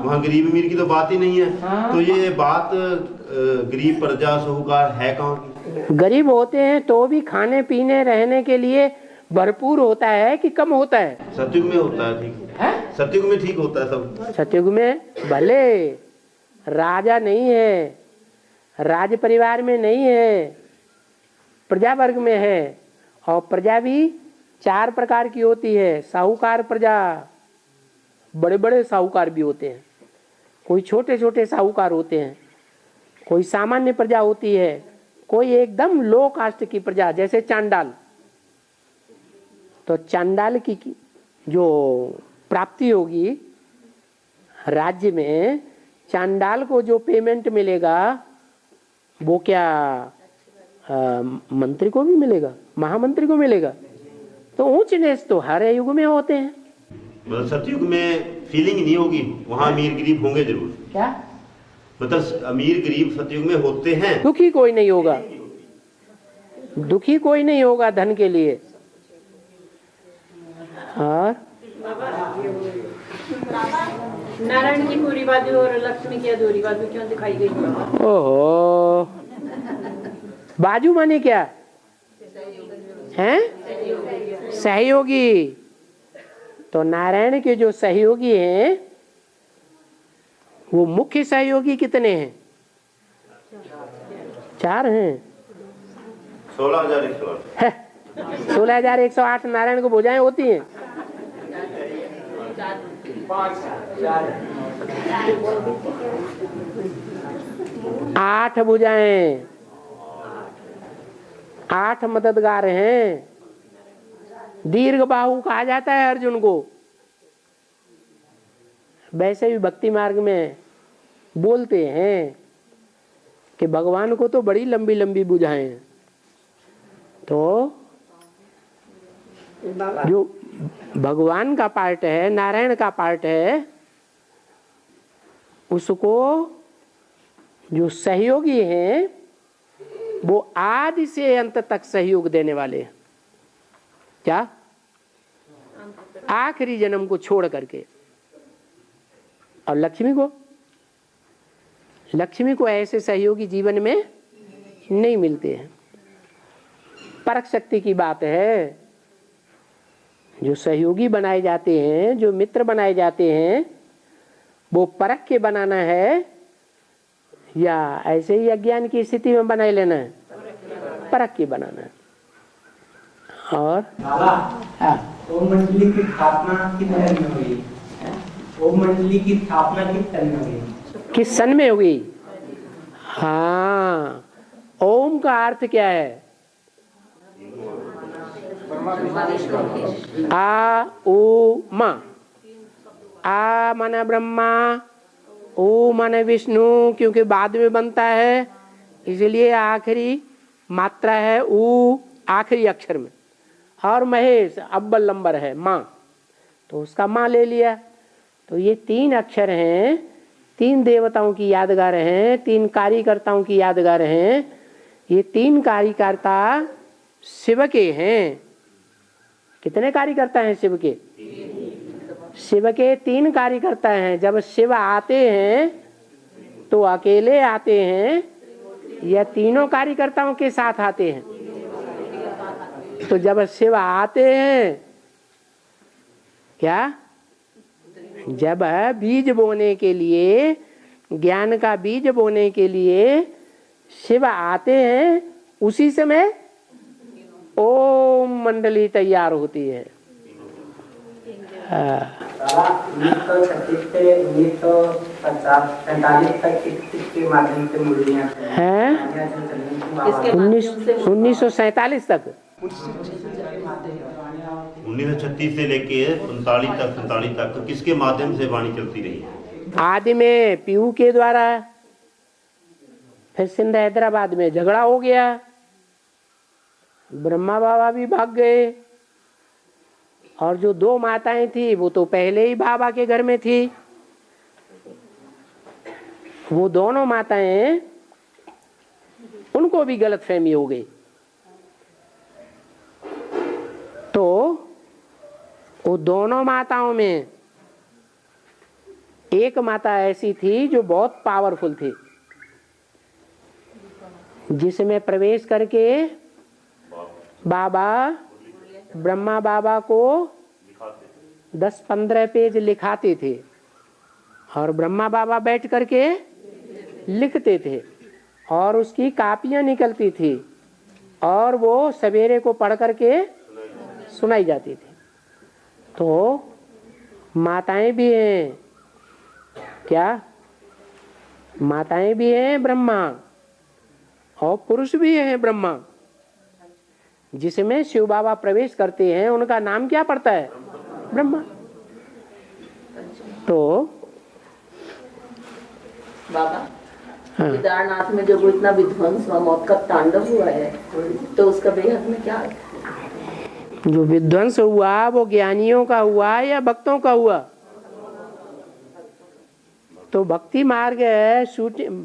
वहाँ गरीब अमीर की तो बात ही नहीं है। तो ये बात गरीब प्रजा साहूकार है कहाँ की? गरीब होते हैं तो भी खाने पीने रहने के लिए भरपूर होता है कि कम होता है? सतयुग में होता है ठीक, सतयुग में ठीक होता है सब। सतयुग में भले राजा नहीं है, राज परिवार में नहीं है, प्रजा वर्ग में है। और प्रजा भी 4 प्रकार की होती है। साहूकार प्रजा, बड़े बड़े साहूकार भी होते हैं, कोई छोटे छोटे साहूकार होते हैं, कोई सामान्य प्रजा होती है, कोई एकदम लो कास्ट की प्रजा जैसे चांडाल। तो चांडाल की जो प्राप्ति होगी राज्य में, चांडाल को जो पेमेंट मिलेगा वो क्या मंत्री को भी मिलेगा, महामंत्री को मिलेगा? तो ऊंच नीच तो हर युग में होते हैं। मतलब सतयुग में फीलिंग नहीं होगी, वहाँ अमीर गरीब होंगे जरूर। क्या मतलब अमीर गरीब सतयुग में होते हैं। दुखी कोई नहीं होगा, दुखी कोई नहीं होगा धन के लिए। और नारायण की पूरी बाजू और लक्ष्मी की अधूरी बाजू क्यों दिखाई गई? ओहो, बाजू माने क्या हैं? सहयोगी। तो नारायण के जो सहयोगी हैं वो मुख्य सहयोगी कितने हैं? 4 हैं। 16,108 16,108 नारायण को भुजाएं होती हैं। 8 भुजाएं, 8 मददगार हैं। दीर्घ बाहु कहा जाता है अर्जुन को। वैसे भी भक्ति मार्ग में बोलते हैं कि भगवान को तो बड़ी लंबी लंबी भुजाएं हैं। तो जो भगवान का पार्ट है, नारायण का पार्ट है, उसको जो सहयोगी हैं वो आदि से अंत तक सहयोग देने वाले हैं। क्या? आखिरी जन्म को छोड़ करके। और लक्ष्मी को ऐसे सहयोगी जीवन में नहीं मिलते हैं। परख शक्ति की बात है। जो सहयोगी बनाए जाते हैं, जो मित्र बनाए जाते हैं, वो परख के बनाना है या ऐसे ही अज्ञान की स्थिति में बनाए लेना है? परख के बनाना है। और ओम मंडली की स्थापना किस सन में हुई? ओम मंडली की स्थापना किस सन में हुई? किस सन में हुई? हाँ, ओम का अर्थ क्या है? आ ओ मा। आ माना ब्रह्मा, ओ माना विष्णु, क्योंकि बाद में बनता है इसलिए आखिरी मात्रा है ऊ आखिरी अक्षर में। और महेश अव्वल नंबर है माँ, तो उसका माँ ले लिया। तो ये 3 अक्षर हैं, 3 देवताओं की यादगार हैं, 3 कार्यकर्ताओं की यादगार हैं। ये 3 कार्यकर्ता शिव के हैं। कितने कार्यकर्ता हैं शिव के? शिव के 3 कार्यकर्ता हैं। जब शिव आते हैं तो अकेले आते हैं या तीनों कार्यकर्ताओं के साथ आते हैं? तो जब शिव आते हैं क्या, जब बीज बोने के लिए, ज्ञान का बीज बोने के लिए शिव आते हैं, उसी समय ओम मंडली तैयार होती है। ये तो 36 से 1945 तक किसके माध्यम से मुरलियां हैं? 1947 तक, 1936 से लेके 45 तक किसके माध्यम से वाणी चलती रही है? आदि में पीयू के द्वारा, फिर सिंध हैदराबाद में झगड़ा हो गया, ब्रह्मा बाबा भी भाग गए, और जो दो माताएं थी वो तो पहले ही बाबा के घर में थी। वो दोनों माताएं, उनको भी गलतफहमी हो गई। तो वो दोनों माताओं में एक माता ऐसी थी जो बहुत पावरफुल थी, जिसमें प्रवेश करके बाबा, ब्रह्मा बाबा को 10-15 पेज लिखाते थे, और ब्रह्मा बाबा बैठ करके लिखते थे, और उसकी कापियां निकलती थी, और वो सवेरे को पढ़ करके सुनाई जाती थी। तो माताएं भी हैं क्या? माताएं भी हैं ब्रह्मा, और पुरुष भी हैं ब्रह्मा। जिसमें शिव बाबा प्रवेश करते हैं उनका नाम क्या पड़ता है? ब्रह्मा। तो बाबा, केदारनाथ में जब वो इतना विध्वंस हुआ, मौत का तांडव हुआ है, तो उसका बेहद में क्या है? जो विध्वंस हुआ वो ज्ञानियों का हुआ या भक्तों का हुआ? तो भक्ति मार्ग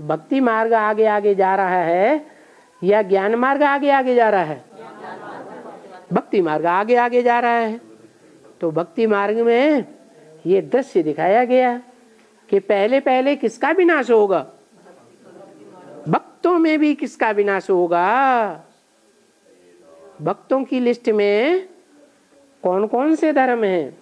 भक्ति मार्ग आगे आगे जा रहा है या ज्ञान मार्ग आगे आगे जा रहा है? भक्ति मार्ग आगे आगे जा रहा है। तो भक्ति मार्ग में ये दृश्य दिखाया गया कि पहले पहले किसका विनाश होगा? भक्तों में भी किसका विनाश होगा? भक्तों की लिस्ट में कौन कौन से धर्म हैं?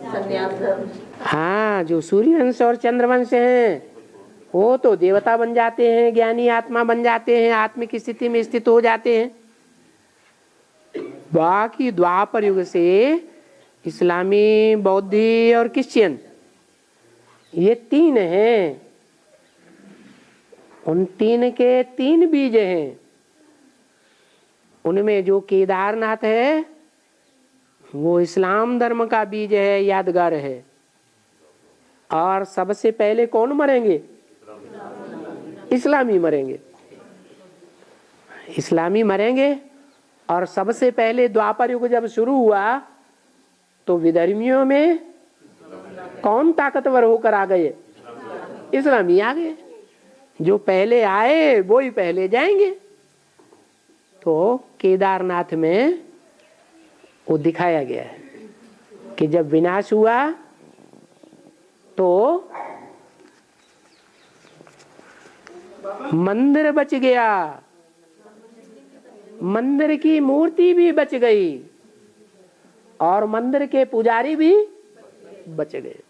संन्यास धर्म। हाँ, जो सूर्यवंश और चंद्रवंश हैं वो तो देवता बन जाते हैं, ज्ञानी आत्मा बन जाते हैं, आत्मिक स्थिति में स्थित हो जाते हैं। बाकी द्वापर युग से इस्लामी, बौद्धी और क्रिश्चियन, ये तीन हैं। उन तीन के तीन बीज हैं। उनमें जो केदारनाथ है वो इस्लाम धर्म का बीज है, यादगार है। और सबसे पहले कौन मरेंगे? इस्लामी मरेंगे। इस्लामी मरेंगे। और सबसे पहले द्वापर युग जब शुरू हुआ तो विधर्मियों में कौन ताकतवर होकर आ गए? इस्लामी आ गए। जो पहले आए वो ही पहले जाएंगे। तो केदारनाथ में वो दिखाया गया है कि जब विनाश हुआ तो मंदिर बच गया, मंदिर की मूर्ति भी बच गई, और मंदिर के पुजारी भी बच गए।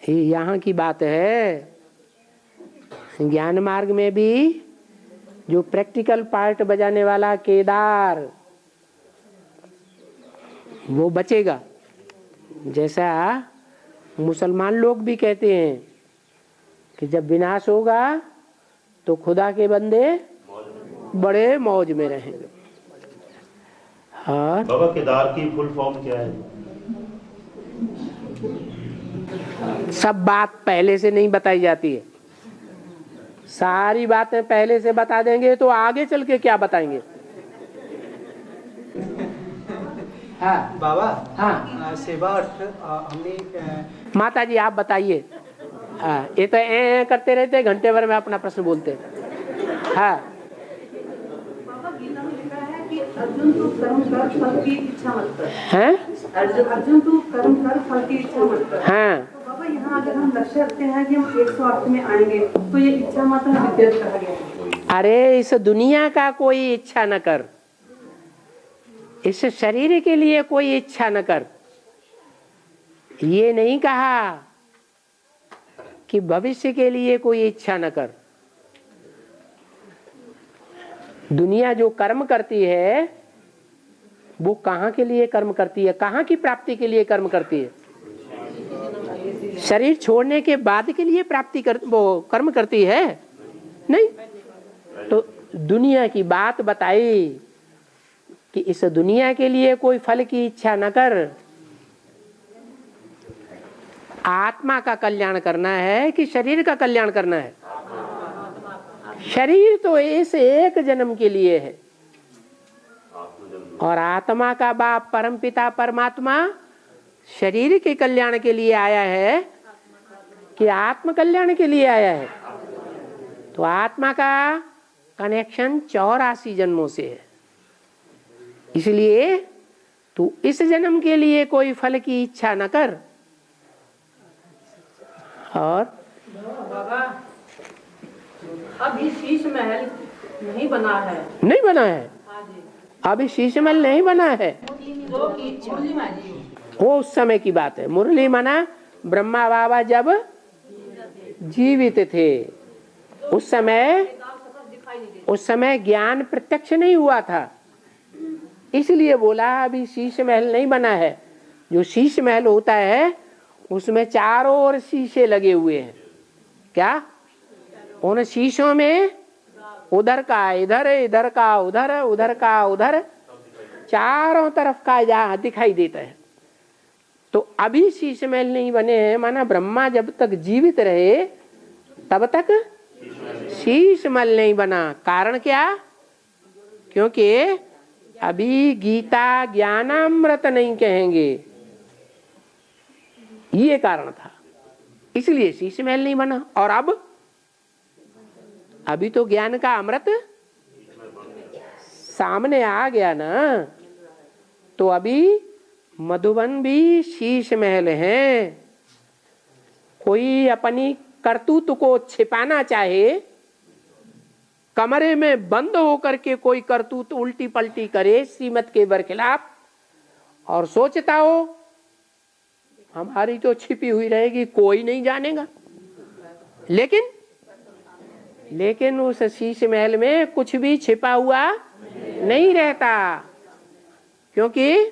यहाँ की बात है। ज्ञान मार्ग में भी जो प्रैक्टिकल पार्ट बजाने वाला केदार, वो बचेगा। जैसा मुसलमान लोग भी कहते हैं कि जब विनाश होगा तो खुदा के बंदे बड़े मौज में रहेंगे। हाँ बाबा, केदार की फुल फॉर्म क्या है? सब बात पहले से नहीं बताई जाती है। सारी बातें पहले से बता देंगे तो आगे चल के क्या बताएंगे? हाँ बाबा, हाँ सेवा अर्थ हमने माता जी आप बताइए। ये तो करते रहते घंटे भर में अपना प्रश्न बोलते। हाँ अर्जुन तू कर्म कर, फल की इच्छा मत कर। हैं? अर्जुन तू कर्म कर, फल की इच्छा मत कर। हाँ तो बाबा अगर हम लक्ष्य रखते हैं कि हम 108 में आएंगे तो ये इच्छा मात्र विद्या कहा गया। अरे इस दुनिया का कोई इच्छा न कर, इस शरीर के लिए कोई इच्छा न कर। ये नहीं कहा कि भविष्य के लिए कोई इच्छा न कर। दुनिया जो कर्म करती है वो कहाँ के लिए कर्म करती है, कहाँ की प्राप्ति के लिए कर्म करती है? शरीर छोड़ने के बाद के लिए प्राप्ति वो कर्म करती है नहीं। तो दुनिया की बात बताई कि इस दुनिया के लिए कोई फल की इच्छा न कर, आत्मा का कल्याण करना है कि शरीर का कल्याण करना है? शरीर तो इस एक जन्म के लिए है और आत्मा का बाप परमपिता परमात्मा शरीर के कल्याण के लिए आया है कि आत्म कल्याण के लिए आया है? तो आत्मा का कनेक्शन 84 जन्मों से है। इसलिए तू इस जन्म के लिए कोई फल की इच्छा न कर। और बाबा अभी शीश महल नहीं बना है। नहीं बना है? अभी शीश महल नहीं बना है। वो उस समय की बात है। मुरली मना ब्रह्मा बाबा जब जीवित थे उस समय ज्ञान प्रत्यक्ष नहीं हुआ था, इसलिए बोला अभी शीश महल नहीं बना है। जो शीश महल होता है उसमें चारों ओर शीशे लगे हुए हैं। क्या उन शीशों में उधर का इधर, इधर का उधर, उधर का उधर, चारों तरफ का जहाँ दिखाई देता है। तो अभी शीश महल नहीं बने हैं, माना ब्रह्मा जब तक जीवित रहे तब तक शीश महल नहीं बना। कारण क्या? क्योंकि अभी गीता ज्ञानामृत नहीं कहेंगे, ये कारण था, इसलिए शीश महल नहीं बना। और अब अभी तो ज्ञान का अमृत सामने आ गया ना, तो अभी मधुबन भी शीश महल है। कोई अपनी करतूत को छिपाना चाहे, कमरे में बंद होकर के कोई करतूत उल्टी पलटी करे श्रीमत के बरखिलाफ और सोचता हो हमारी तो छिपी हुई रहेगी, कोई नहीं जानेगा। लेकिन उस शीश महल में कुछ भी छिपा हुआ नहीं रहता, क्योंकि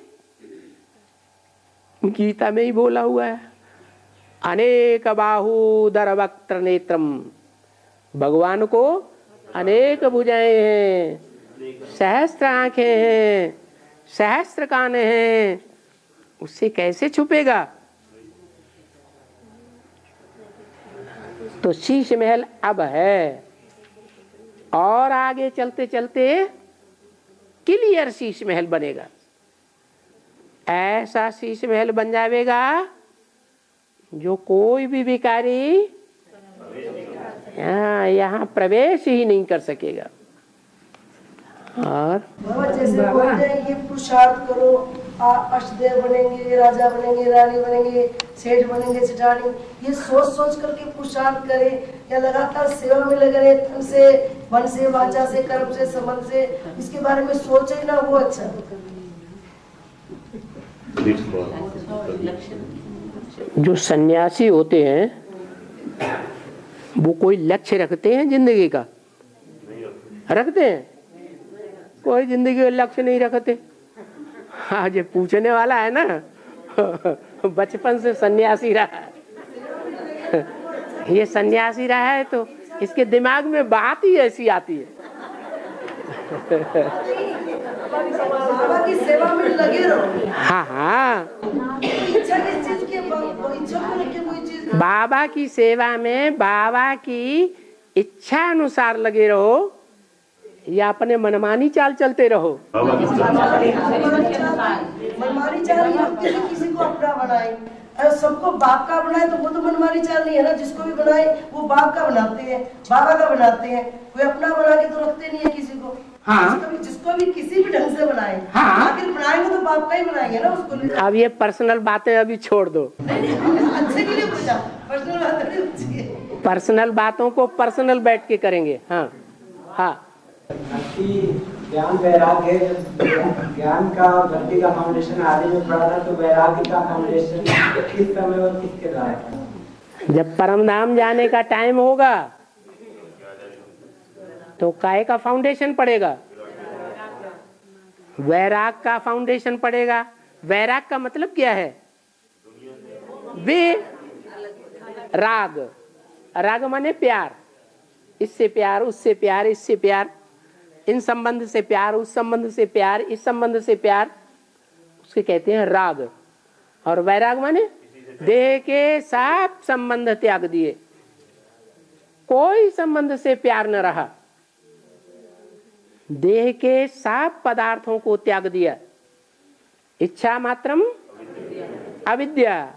गीता में ही बोला हुआ है, अनेक बाहुदर वक्त्र नेत्रम। भगवान को अनेक भुजाएं हैं, सहस्त्र आंखें हैं, सहस्त्र कान हैं, उससे कैसे छुपेगा? तो शीश महल अब है और आगे चलते चलते क्लियर शीश महल बनेगा। ऐसा शीश महल बन जाएगा जो कोई भी भिखारी यहाँ प्रवेश ही नहीं कर सकेगा। और जैसे बोलते हैं ये पुरुषार्थ करो, अष्टदेव बनेंगे, राजा बनेंगे, रानी बनेंगे, सेठ बनेंगे, सेठानी, ये सोच सोच करके पुरुषार्थ करे या लगातार सेवा में लगे रहे, तन से, मन से, वाचा से, कर्म से, संबंध से, इसके बारे में सोचे ना, वो अच्छा। जो सन्यासी होते हैं वो कोई लक्ष्य रखते हैं जिंदगी का? रखते हैं? कोई जिंदगी का लक्ष्य नहीं रखते। आज ये पूछने वाला है ना बचपन से सन्यासी रहा है, ये सन्यासी रहा है तो इसके दिमाग में बात ही ऐसी आती है। बाबा की सेवा में लगे रहो। हाँ, इच्छा किस चीज की? इच्छा को लेके कोई चीज। बाबा की सेवा में बाबा की इच्छा अनुसार लगे रहो या अपने मनमानी चाल चलते रहो? मनमानी चाल किसी को अपना बनाए, अगर सबको बाप का बनाए तो वो तो मनमानी चाल नहीं है ना। जिसको भी बनाए वो बाप का बनाते हैं, बाबा का बनाते हैं, कोई अपना बना के तो रखते नहीं है किसी को। हाँ, जिसको भी किसी भी ढंग से बनाए, हाँ, आखिर बनाएंगे तो बाप का ही बनाएंगे ना उसको। अब ये पर्सनल बातें अभी छोड़ दो। नहीं, अच्छे के लिए पूछा, पर्सनल बात नहीं पूछी है। पर्सनल बातों को पर्सनल बैठ के करेंगे। हाँ हाँ, ज्ञान वैराग्य, ज्ञान का भक्ति का फाउंडेशन आदि में पड़ा था, तो वैराग्य का फाउंडेशन किस समय और किसके द्वारा? जब परम धाम जाने का टाइम होगा तो काय का फाउंडेशन पड़ेगा? वैराग का फाउंडेशन पड़ेगा। वैराग का मतलब क्या है? वे राग, राग माने प्यार, इससे प्यार, उससे प्यार, इससे प्यार, इन संबंध से प्यार, उस संबंध से प्यार, इस संबंध से प्यार, उसके कहते हैं राग। और वैराग माने देह के सब संबंध त्याग दिए, कोई संबंध से प्यार न रहा, देह के सब पदार्थों को त्याग दिया, इच्छा मात्रम अविद्या,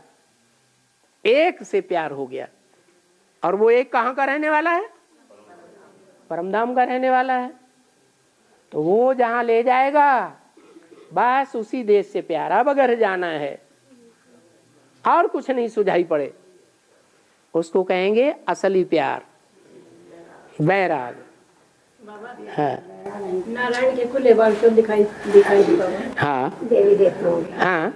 एक से प्यार हो गया। और वो एक कहाँ का रहने वाला है? परमधाम का रहने वाला है। तो वो जहां ले जाएगा बस उसी देश से प्यार। अब अगर जाना है और कुछ नहीं सुझाई पड़े, उसको कहेंगे असली प्यार, वैराग। हाँ, नारायण के खुले बाल क्यों दिखाई देता है? हाँ, देवी देवताओं हाँ,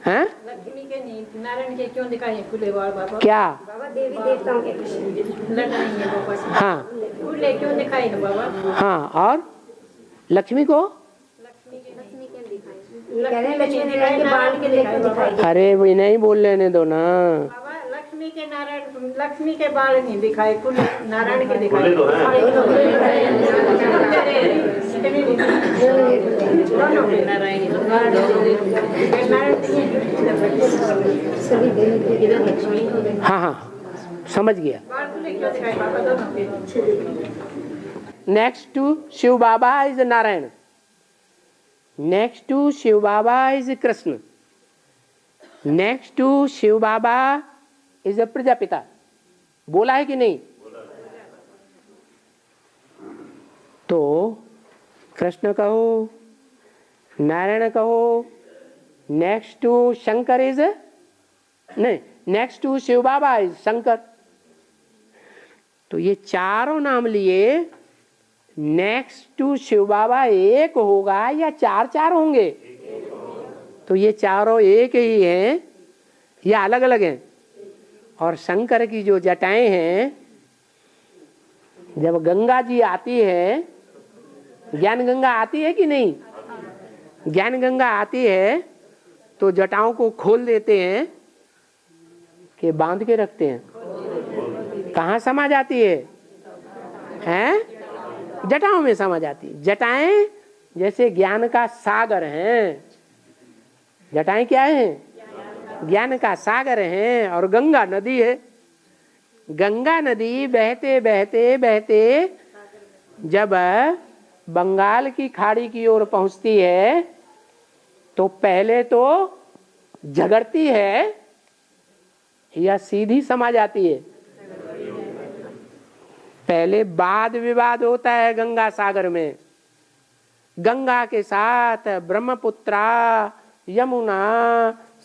हाँ, लक्ष्मी के नहीं, नारायण के क्यों दिखाए खुले बाल बाबा? क्या बाबा देवी देवताओं के लड़ाई बाबा से। हाँ, खुले क्यों दिखाए हैं बाबा? हाँ, और लक्ष्मी को? अरे वो नहीं बोल लेने दो ना। बाबा लक्ष्मी के नारायण, लक्ष्मी के बाल नहीं दिखाए, खुले नारायण के दिखाए। हाँ हाँ, समझ गया। Next to Shiv Baba is Narayan, next to Shiv Baba is Krishna, next to Shiv Baba is a Prajapita. बोला है कि नहीं? तो कृष्ण कहो, नारायण कहो, नेक्स्ट टू शंकर इज नहीं, next to Shiv Baba is Shankar. तो ये चारों नाम लिए, नेक्स्ट टू शिव बाबा एक होगा या चार चार होंगे? तो ये चारों एक ही हैं या अलग अलग हैं? और शंकर की जो जटाएं हैं, जब गंगा जी आती है, ज्ञान गंगा आती है कि नहीं? ज्ञान गंगा आती है तो जटाओं को खोल देते हैं कि बांध के रखते हैं? कहाँ समा जाती है? हैं? जटाओं में समा जाती है। जटाएं जैसे ज्ञान का सागर हैं। जटाएं क्या हैं? ज्ञान का सागर हैं। और गंगा नदी है। गंगा नदी बहते बहते बहते जब बंगाल की खाड़ी की ओर पहुंचती है तो पहले तो झगड़ती है या सीधी समा जाती है? पहले वाद विवाद होता है गंगा सागर में। गंगा के साथ ब्रह्मपुत्रा, यमुना,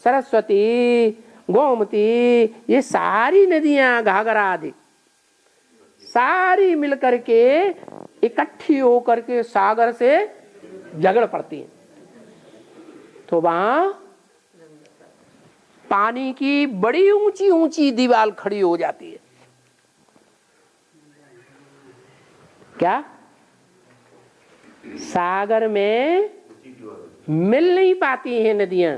सरस्वती, गोमती, ये सारी नदियां, घाघरा आदि सारी मिलकर के इकट्ठी होकर के सागर से झगड़ पड़ती हैं। तो वहां पानी की बड़ी ऊंची ऊंची दीवार खड़ी हो जाती है। क्या? सागर में मिल नहीं पाती हैं नदियां।